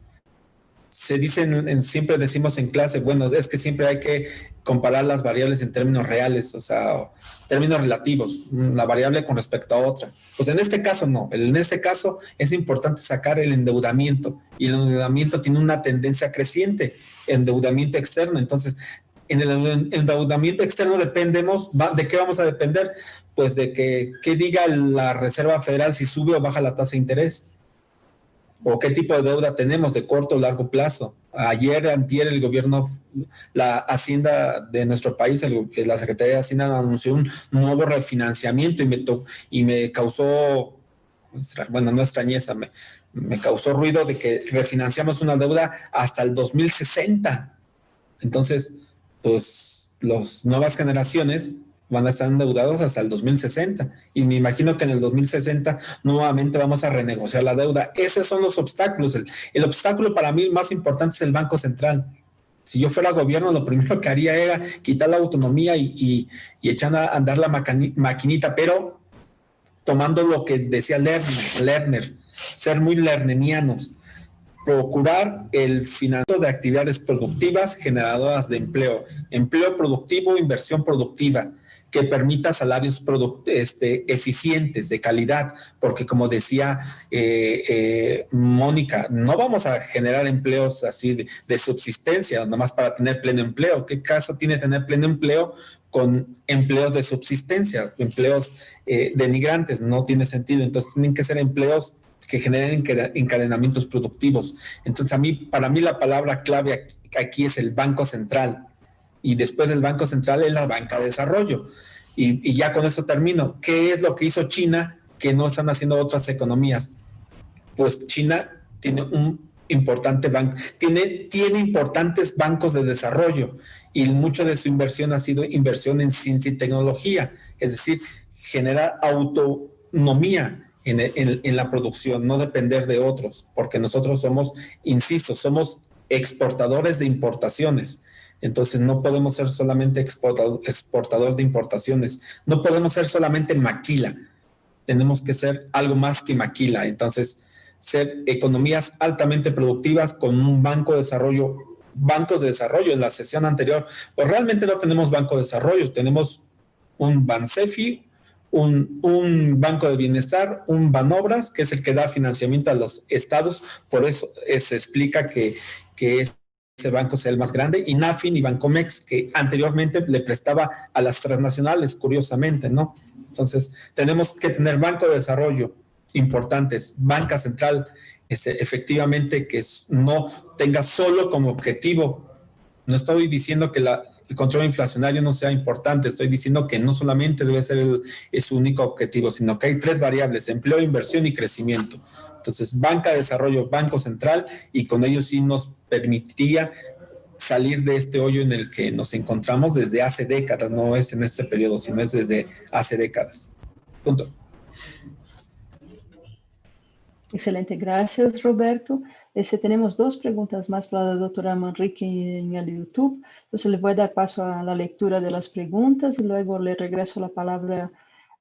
se dicen, siempre decimos en clase, bueno, es que siempre hay que comparar las variables en términos reales, o sea, términos relativos, la variable con respecto a otra. Pues en este caso no, en este caso es importante sacar el endeudamiento, y el endeudamiento tiene una tendencia creciente, endeudamiento externo. Entonces, en el endeudamiento externo dependemos, ¿de qué vamos a depender? Pues de que diga la Reserva Federal si sube o baja la tasa de interés, o qué tipo de deuda tenemos de corto o largo plazo. Ayer, antier, el gobierno, la Hacienda de nuestro país, la Secretaría de Hacienda anunció un nuevo refinanciamiento y me causó, bueno, no extrañeza, me causó ruido de que refinanciamos una deuda hasta el 2060. Entonces, pues las nuevas generaciones van a estar endeudados hasta el 2060. Y me imagino que en el 2060 nuevamente vamos a renegociar la deuda. Esos son los obstáculos. El obstáculo para mí más importante es el Banco Central. Si yo fuera gobierno, lo primero que haría era quitar la autonomía y echar a andar la maquinita, pero tomando lo que decía Lerner, ser muy lernenianos. Procurar el financiamiento de actividades productivas generadoras de empleo productivo, inversión productiva, que permita salarios eficientes, de calidad, porque como decía Mónica, no vamos a generar empleos así de subsistencia, nomás para tener pleno empleo. ¿Qué caso tiene tener pleno empleo con empleos de subsistencia, empleos denigrantes? No tiene sentido. Entonces tienen que ser empleos que generen encadenamientos productivos. Entonces, para mí la palabra clave aquí es el Banco Central, y después del Banco Central es la banca de desarrollo. Y ya con eso termino. ¿Qué es lo que hizo China que no están haciendo otras economías? Pues China tiene un importante banco, tiene importantes bancos de desarrollo, y mucho de su inversión ha sido inversión en ciencia y tecnología, es decir, generar autonomía en la producción, no depender de otros, porque nosotros somos, insisto, somos exportadores de importaciones. Entonces no podemos ser solamente exportador de importaciones, no podemos ser solamente maquila, tenemos que ser algo más que maquila. Entonces, ser economías altamente productivas con un banco de desarrollo, bancos de desarrollo. En la sesión anterior, pues realmente no tenemos banco de desarrollo, tenemos un Bansefi, un Banco de Bienestar, un Banobras, que es el que da financiamiento a los estados. Por eso se explica que ese banco sea el más grande, y Nafin y Bancomex, que anteriormente le prestaba a las transnacionales, curiosamente, ¿no? Entonces, tenemos que tener banco de desarrollo importantes, banca central, efectivamente, que no tenga solo como objetivo. No estoy diciendo que el control inflacionario no sea importante, estoy diciendo que no solamente debe ser su único objetivo, sino que hay 3 variables: empleo, inversión y crecimiento. Entonces, banca de desarrollo, banco central, y con ello sí nos permitiría salir de este hoyo en el que nos encontramos desde hace décadas. No es en este periodo, sino es desde hace décadas. Punto. Excelente, gracias Roberto. Tenemos 2 preguntas más para la doctora Manrique en el YouTube. Entonces le voy a dar paso a la lectura de las preguntas y luego le regreso la palabra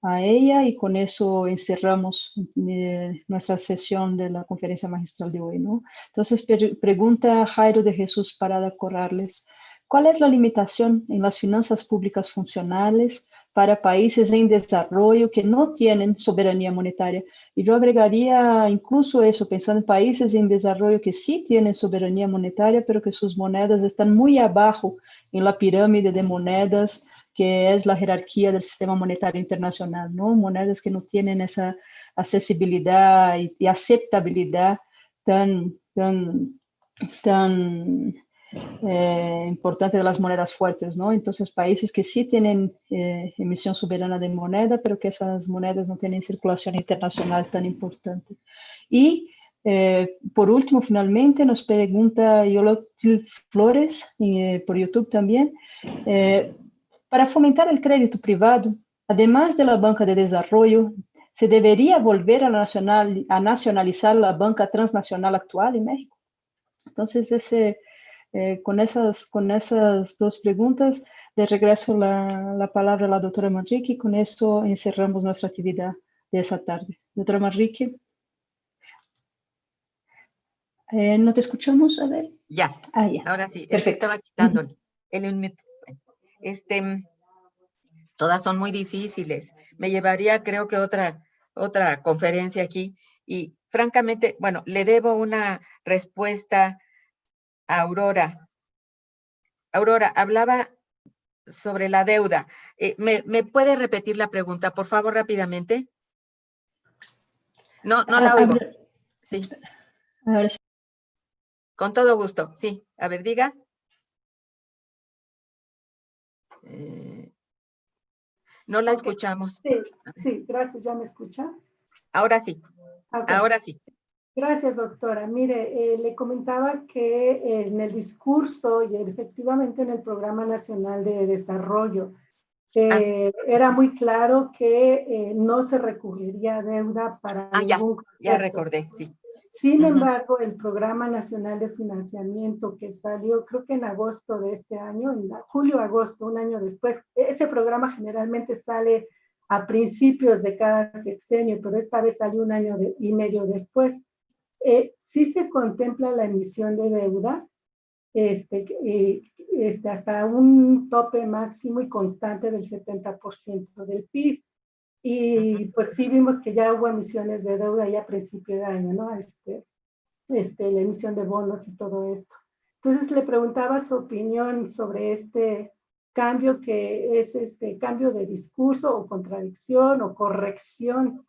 a ella, y con eso encerramos nuestra sesión de la conferencia magistral de hoy, ¿no? Entonces pregunta Jairo de Jesús Parada Corrales: ¿cuál es la limitación en las finanzas públicas funcionales para países en desarrollo que no tienen soberanía monetaria? Y yo agregaría incluso eso, pensando en países en desarrollo que sí tienen soberanía monetaria, pero que sus monedas están muy abajo en la pirámide de monedas que es la jerarquía del sistema monetario internacional, ¿no? Monedas que no tienen esa accesibilidad y aceptabilidad tan importante de las monedas fuertes, ¿no? Entonces, países que sí tienen emisión soberana de moneda, pero que esas monedas no tienen circulación internacional tan importante. Y, por último, finalmente, nos pregunta Yolotil Flores, por YouTube también, para fomentar el crédito privado, además de la banca de desarrollo, ¿se debería volver a nacionalizar la banca transnacional actual en México? Entonces, con esas 2 preguntas, le regreso la palabra a la doctora Manrique, y con eso encerramos nuestra actividad de esa tarde. Doctora Manrique. ¿No te escuchamos? A ver. Ya, ya. Ahora sí, Perfecto. estaba quitando el unmute. Todas son muy difíciles. Me llevaría, creo que otra conferencia aquí. Y francamente, bueno, le debo una respuesta a Aurora. Aurora, hablaba sobre la deuda. ¿Me puede repetir la pregunta, por favor, rápidamente? No la oigo. Sí. Ahora sí. Con todo gusto, sí. A ver, diga. No la escuchamos. Sí, gracias. ¿Ya me escucha? Ahora sí. Okay. Ahora sí. Gracias, doctora. Mire, le comentaba que en el discurso y efectivamente en el Programa Nacional de Desarrollo era muy claro que no se recurriría a deuda para ningún concepto. Ya recordé, sí. Sin embargo, el Programa Nacional de Financiamiento que salió, creo que en agosto de este año, en julio-agosto, un año después, ese programa generalmente sale a principios de cada sexenio, pero esta vez salió un año y medio después. Sí se contempla la emisión de deuda hasta un tope máximo y constante del 70% del PIB. Y pues sí vimos que ya hubo emisiones de deuda ya a principio de año, ¿no? La emisión de bonos y todo esto. Entonces le preguntaba su opinión sobre este cambio que es cambio de discurso o contradicción o corrección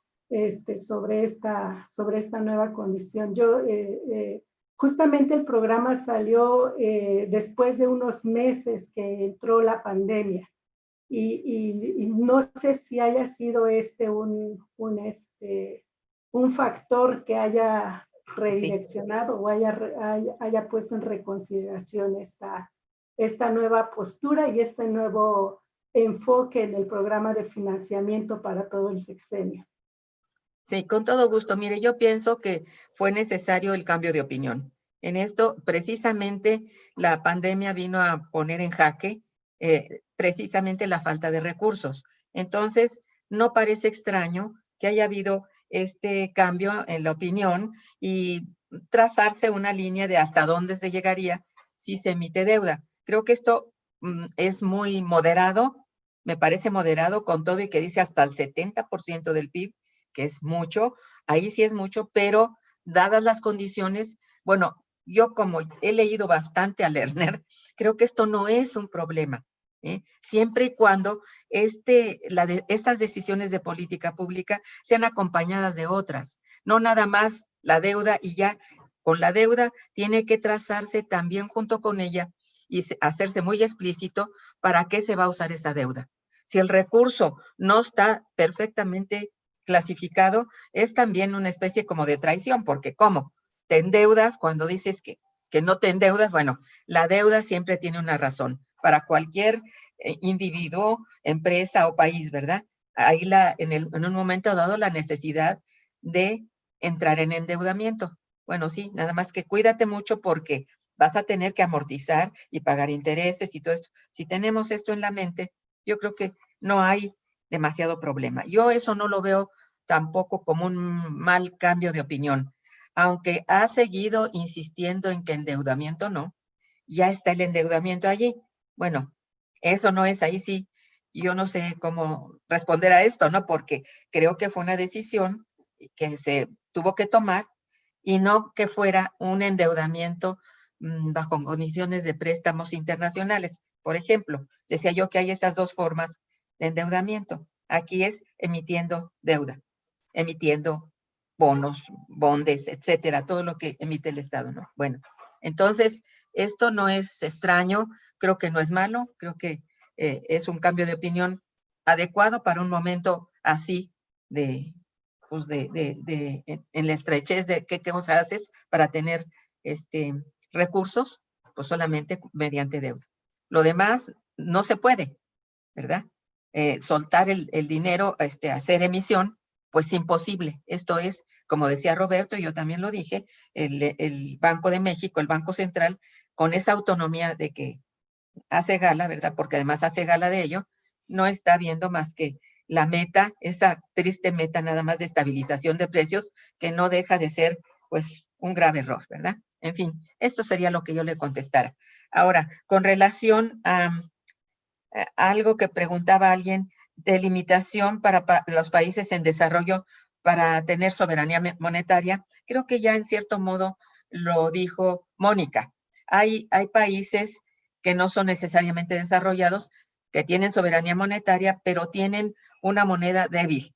sobre esta nueva condición. Justamente el programa salió después de unos meses que entró la pandemia y no sé si haya sido un factor que haya redireccionado o haya puesto en reconsideración esta nueva postura y este nuevo enfoque en el programa de financiamiento para todo el sexenio. Sí, con todo gusto. Mire, yo pienso que fue necesario el cambio de opinión. En esto, precisamente, la pandemia vino a poner en jaque precisamente la falta de recursos. Entonces, no parece extraño que haya habido este cambio en la opinión y trazarse una línea de hasta dónde se llegaría si se emite deuda. Creo que esto es muy moderado, me parece moderado con todo y que dice hasta el 70% del PIB, que es mucho, ahí sí es mucho, pero dadas las condiciones, bueno, yo como he leído bastante a Lerner, creo que esto no es un problema, siempre y cuando estas decisiones de política pública sean acompañadas de otras, no nada más la deuda y ya. Con la deuda tiene que trazarse también junto con ella y hacerse muy explícito para qué se va a usar esa deuda. Si el recurso no está perfectamente clasificado, es también una especie como de traición, porque ¿cómo? Te endeudas cuando dices que no te endeudas. Bueno, la deuda siempre tiene una razón para cualquier individuo, empresa o país, ¿verdad? Ahí en un momento dado la necesidad de entrar en endeudamiento. Bueno, sí, nada más que cuídate mucho porque vas a tener que amortizar y pagar intereses y todo esto. Si tenemos esto en la mente, yo creo que no hay demasiado problema. Yo eso no lo veo tampoco como un mal cambio de opinión, aunque ha seguido insistiendo en que endeudamiento no, ya está el endeudamiento allí. Bueno, eso no es ahí sí. Yo no sé cómo responder a esto, ¿no? Porque creo que fue una decisión que se tuvo que tomar y no que fuera un endeudamiento bajo condiciones de préstamos internacionales. Por ejemplo, decía yo que hay esas dos formas de endeudamiento. Aquí es emitiendo deuda, emitiendo bonos, bondes, etcétera, todo lo que emite el Estado, ¿no? Bueno, entonces, esto no es extraño, creo que no es malo, creo que es un cambio de opinión adecuado para un momento así pues en la estrechez de qué cosa haces para tener recursos, pues solamente mediante deuda. Lo demás no se puede, ¿verdad? Soltar el dinero, hacer emisión, pues imposible. Esto es, como decía Roberto, y yo también lo dije, el Banco de México, el Banco Central, con esa autonomía de que hace gala, ¿verdad? Porque además hace gala de ello, no está viendo más que la meta, esa triste meta nada más de estabilización de precios, que no deja de ser, pues, un grave error, ¿verdad? En fin, esto sería lo que yo le contestara. Ahora, con relación a algo que preguntaba alguien de limitación para los países en desarrollo para tener soberanía monetaria, creo que ya en cierto modo lo dijo Mónica. Hay países que no son necesariamente desarrollados, que tienen soberanía monetaria, pero tienen una moneda débil,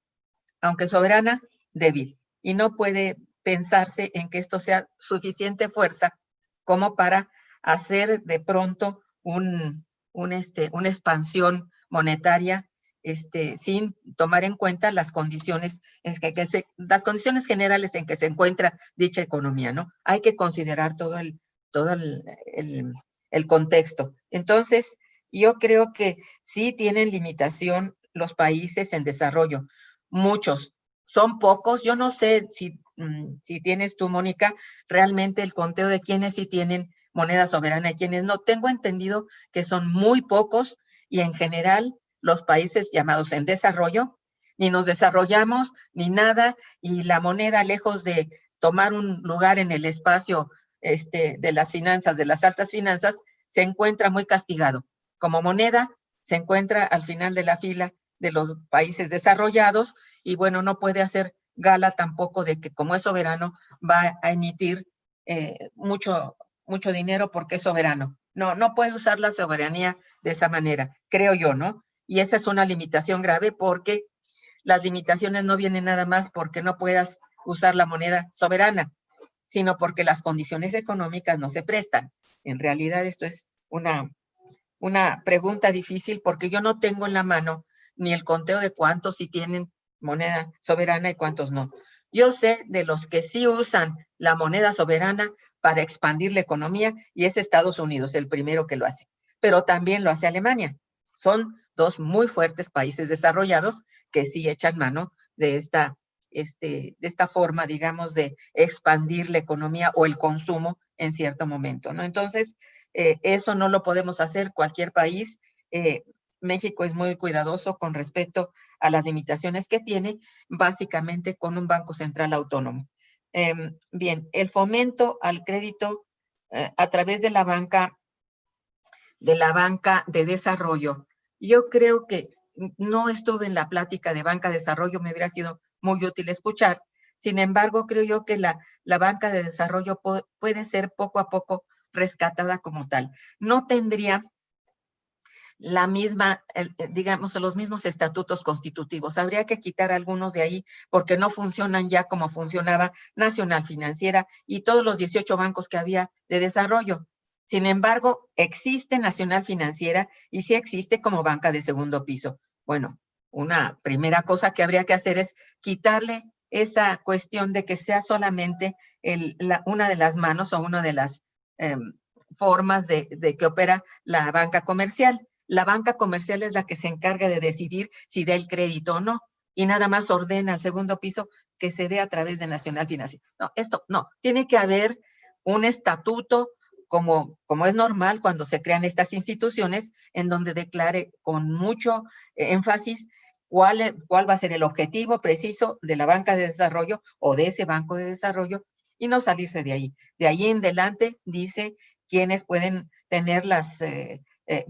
aunque soberana, débil. Y no puede pensarse en que esto sea suficiente fuerza como para hacer de pronto una expansión monetaria sin tomar en cuenta las condiciones las condiciones generales en que se encuentra dicha economía, ¿no? Hay que considerar todo el contexto. Entonces, yo creo que sí tienen limitación los países en desarrollo. Muchos, son pocos. Yo no sé si tienes tú, Mónica, realmente el conteo de quienes sí tienen moneda soberana y quienes no. Tengo entendido que son muy pocos y en general los países llamados en desarrollo, ni nos desarrollamos ni nada, y la moneda, lejos de tomar un lugar en el espacio de las finanzas, de las altas finanzas, se encuentra muy castigado. Como moneda se encuentra al final de la fila de los países desarrollados y bueno, no puede hacer gala tampoco de que como es soberano va a emitir mucho dinero porque es soberano. No puede usar la soberanía de esa manera, creo yo, ¿no? Y esa es una limitación grave porque las limitaciones no vienen nada más porque no puedas usar la moneda soberana, sino porque las condiciones económicas no se prestan. En realidad esto es una pregunta difícil porque yo no tengo en la mano ni el conteo de cuántos sí tienen moneda soberana y cuántos no. Yo sé de los que sí usan la moneda soberana para expandir la economía y es Estados Unidos el primero que lo hace, pero también lo hace Alemania. Son dos muy fuertes países desarrollados que sí echan mano de esta forma, digamos, de expandir la economía o el consumo en cierto momento, ¿no? Entonces, eso no lo podemos hacer cualquier país. México es muy cuidadoso con respecto a las limitaciones que tiene, básicamente con un Banco Central autónomo. Bien, el fomento al crédito a través de la banca de desarrollo. Yo creo que no estuve en la plática de banca de desarrollo, me hubiera sido muy útil escuchar. Sin embargo, creo yo que la banca de desarrollo puede ser poco a poco rescatada como tal. No tendría la misma, digamos, los mismos estatutos constitutivos. Habría que quitar algunos de ahí porque no funcionan ya como funcionaba Nacional Financiera y todos los 18 bancos que había de desarrollo. Sin embargo, existe Nacional Financiera y sí existe como banca de segundo piso. Bueno, una primera cosa que habría que hacer es quitarle esa cuestión de que sea solamente una de las manos o una de las formas de que opera la banca comercial. La banca comercial es la que se encarga de decidir si da el crédito o no, y nada más ordena al segundo piso que se dé a través de Nacional Financiera. No, esto no, tiene que haber un estatuto como es normal cuando se crean estas instituciones, en donde declare con mucho énfasis cuál va a ser el objetivo preciso de la banca de desarrollo o de ese banco de desarrollo y no salirse de ahí. De ahí en adelante dice quiénes pueden tener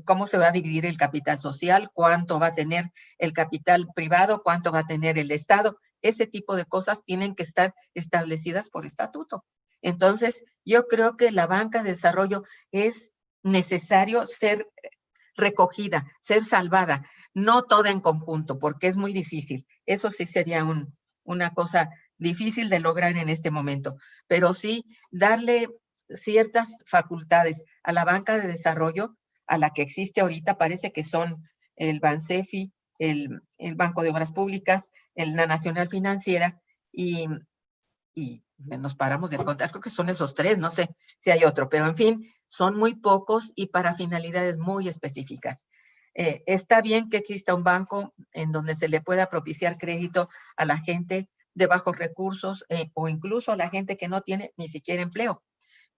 cómo se va a dividir el capital social, cuánto va a tener el capital privado, cuánto va a tener el Estado. Ese tipo de cosas tienen que estar establecidas por estatuto. Entonces, yo creo que la banca de desarrollo es necesario ser recogida, ser salvada, no toda en conjunto, porque es muy difícil. Eso sí sería una cosa difícil de lograr en este momento, pero sí darle ciertas facultades a la banca de desarrollo, a la que existe ahorita, parece que son el Bansefi, el Banco de Obras Públicas, la Nacional Financiera y nos paramos de contar, creo que son esos tres, no sé si hay otro, pero en fin, son muy pocos y para finalidades muy específicas. Está bien que exista un banco en donde se le pueda propiciar crédito a la gente de bajos recursos o incluso a la gente que no tiene ni siquiera empleo.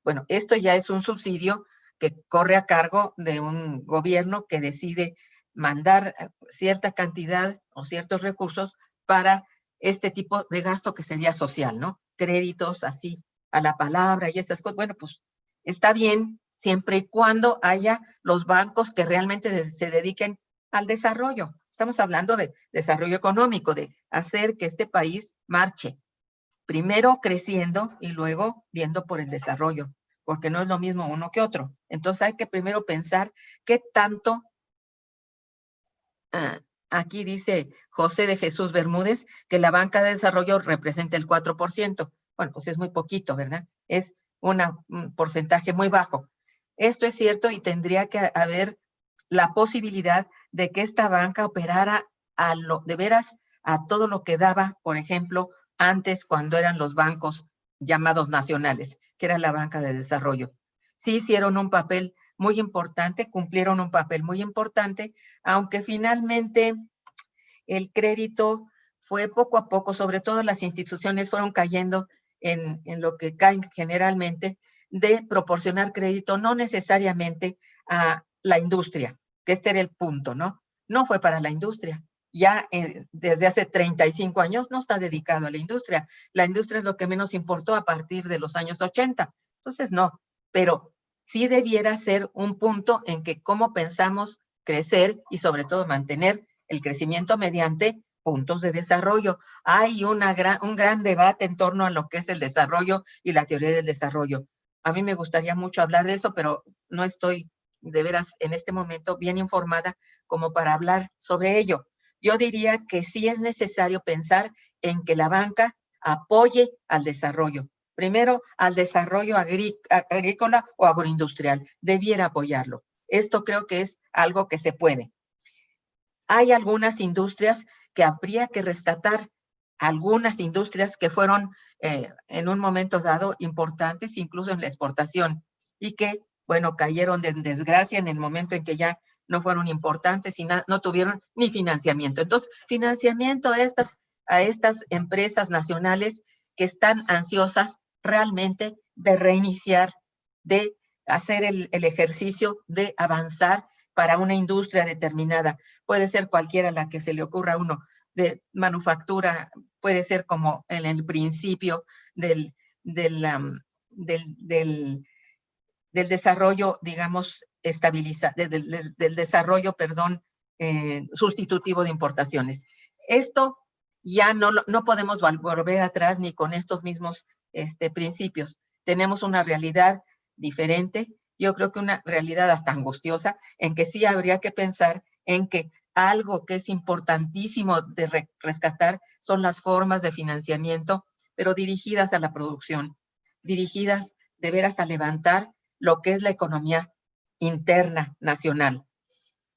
Bueno, esto ya es un subsidio que corre a cargo de un gobierno que decide mandar cierta cantidad o ciertos recursos para este tipo de gasto que sería social, ¿no? Créditos así a la palabra y esas cosas. Bueno, pues está bien siempre y cuando haya los bancos que realmente se dediquen al desarrollo. Estamos hablando de desarrollo económico, de hacer que este país marche, primero creciendo y luego viendo por el desarrollo, porque no es lo mismo uno que otro. Entonces hay que primero pensar qué tanto, aquí dice José de Jesús Bermúdez, que la banca de desarrollo representa el 4%. Bueno, pues es muy poquito, ¿verdad? Es un porcentaje muy bajo. Esto es cierto y tendría que haber la posibilidad de que esta banca operara de veras a todo lo que daba, por ejemplo, antes cuando eran los bancos llamados nacionales, que era la banca de desarrollo. Sí hicieron un papel muy importante, cumplieron un papel muy importante, aunque finalmente el crédito fue poco a poco, sobre todo las instituciones fueron cayendo en lo que caen generalmente, de proporcionar crédito no necesariamente a la industria, que este era el punto, ¿no? No fue para la industria. Ya desde hace 35 años no está dedicado a la industria. La industria es lo que menos importó a partir de los años 80. Entonces, no, pero sí debiera ser un punto en que cómo pensamos crecer y sobre todo mantener el crecimiento mediante puntos de desarrollo. Hay un gran debate en torno a lo que es el desarrollo y la teoría del desarrollo. A mí me gustaría mucho hablar de eso, pero no estoy de veras en este momento bien informada como para hablar sobre ello. Yo diría que sí es necesario pensar en que la banca apoye al desarrollo. Primero, al desarrollo agrícola o agroindustrial. Debiera apoyarlo. Esto creo que es algo que se puede. Hay algunas industrias que habría que rescatar, algunas industrias que fueron en un momento dado importantes, incluso en la exportación, y que, bueno, cayeron en desgracia en el momento en que ya no fueron importantes y no tuvieron ni financiamiento. Entonces, financiamiento a estas empresas nacionales que están ansiosas realmente de reiniciar, de hacer el ejercicio de avanzar para una industria determinada. Puede ser cualquiera la que se le ocurra a uno, de manufactura, puede ser como en el principio del desarrollo, digamos, del desarrollo, perdón, sustitutivo de importaciones. Esto ya no podemos volver atrás ni con estos mismos principios. Tenemos una realidad diferente, yo creo que una realidad hasta angustiosa, en que sí habría que pensar en que algo que es importantísimo de rescatar son las formas de financiamiento, pero dirigidas a la producción, dirigidas de veras a levantar lo que es la economía interna nacional.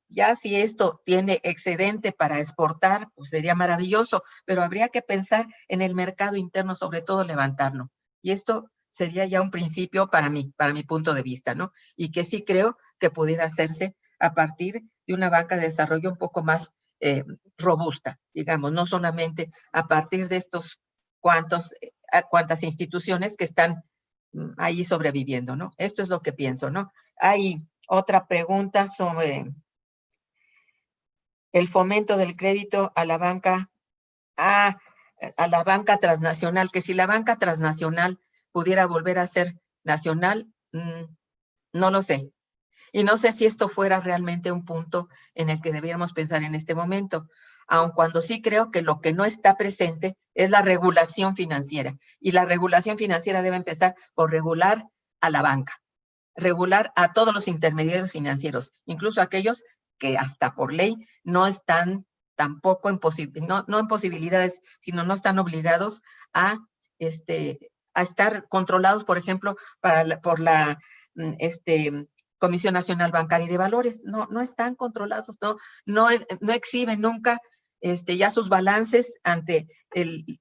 Ya si esto tiene excedente para exportar, pues sería maravilloso, pero habría que pensar en el mercado interno, sobre todo levantarlo. Y esto sería ya un principio para mi punto de vista, ¿no? Y que sí creo que pudiera hacerse a partir de una banca de desarrollo un poco más robusta, digamos, no solamente a partir de estos cuantas instituciones que están ahí sobreviviendo, ¿no? Esto es lo que pienso, ¿no? Hay otra pregunta sobre el fomento del crédito a la banca, a la banca transnacional, que si la banca transnacional pudiera volver a ser nacional, no lo sé. Y no sé si esto fuera realmente un punto en el que debiéramos pensar en este momento, aun cuando sí creo que lo que no está presente es la regulación financiera. Y la regulación financiera debe empezar por regular a la banca, regular a todos los intermediarios financieros, incluso aquellos que hasta por ley no están tampoco en posibilidades, sino no están obligados a estar controlados, por ejemplo, por la Comisión Nacional Bancaria y de Valores. No están controlados, no exhiben nunca ya sus balances ante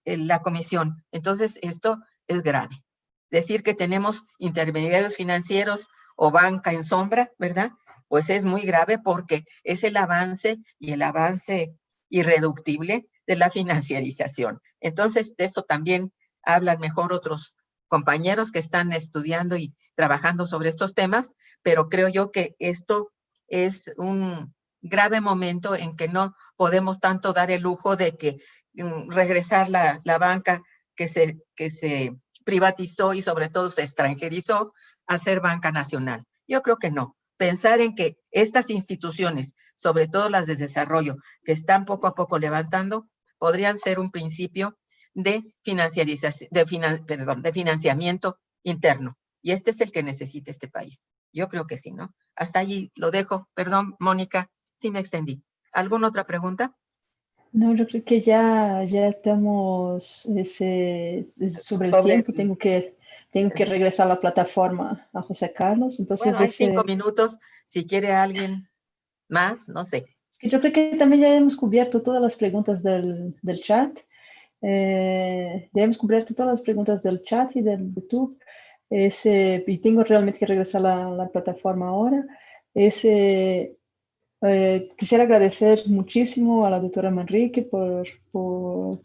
la comisión. Entonces, esto es grave. Decir que tenemos intermediarios financieros o banca en sombra, ¿verdad? Pues es muy grave porque es el avance irreductible de la financiarización. Entonces, de esto también hablan mejor otros compañeros que están estudiando y trabajando sobre estos temas, pero creo yo que esto es un grave momento en que no podemos tanto dar el lujo de que regresar la banca que se privatizó y sobre todo se extranjerizó a ser banca nacional. Yo creo que no. Pensar en que estas instituciones, sobre todo las de desarrollo, que están poco a poco levantando, podrían ser un principio de financiamiento interno. Y este es el que necesita este país. Yo creo que sí, ¿no? Hasta allí lo dejo. Perdón, Mónica, sí me extendí. ¿Alguna otra pregunta? No, yo creo que ya estamos sobre el tiempo. Tengo que regresar a la plataforma a José Carlos. Entonces, bueno, hay 5 minutos. Si quiere alguien más, no sé. Yo creo que también ya hemos cubierto todas las preguntas del chat. Ya hemos cubierto todas las preguntas del chat y del YouTube. Y tengo realmente que regresar a la plataforma ahora. Quisiera agradecer muchísimo a la doctora Manrique por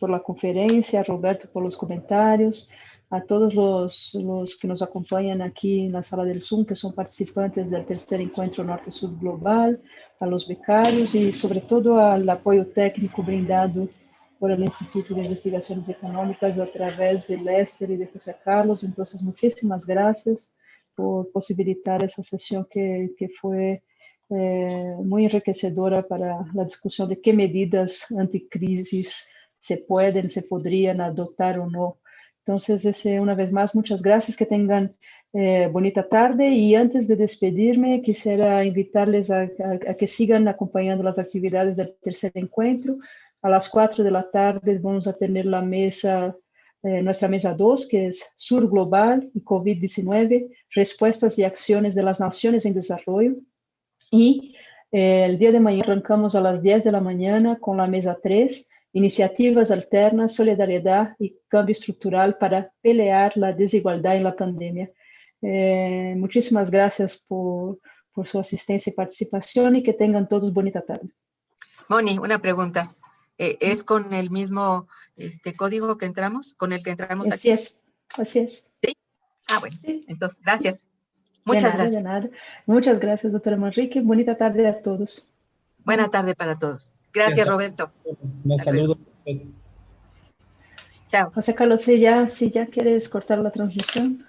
la conferencia, a Roberto por los comentarios, a todos los que nos acompañan aquí en la sala del Zoom, que son participantes del tercer encuentro Norte-Sur Global, a los becarios y sobre todo al apoyo técnico brindado por el Instituto de Investigaciones Económicas a través de Lester y de José Carlos. Entonces, muchísimas gracias por posibilitar esa sesión que fue muy enriquecedora para la discusión de qué medidas anticrisis se podrían adoptar o no. Entonces, una vez más, muchas gracias, que tengan bonita tarde, y antes de despedirme, quisiera invitarles a que sigan acompañando las actividades del tercer encuentro. A las 4 de la tarde vamos a tener la mesa, nuestra mesa 2, que es Sur Global y COVID-19, respuestas y acciones de las naciones en desarrollo. Y el día de mañana arrancamos a las 10 de la mañana con la mesa 3, iniciativas alternas, solidariedad y cambio estructural para pelear la desigualdad en la pandemia. Muchísimas gracias por su asistencia y participación, y que tengan todos bonita tarde. Moni, una pregunta. ¿Es con el mismo código que entramos? ¿Con el que entramos así aquí? Así es. ¿Sí? Ah, bueno. Sí. Entonces, gracias. Muchas gracias. De nada. Muchas gracias, doctora Manrique. Bonita tarde a todos. Buena tarde para todos. Gracias, Roberto. Un saludo. Chao. José Carlos, si ya quieres cortar la transmisión.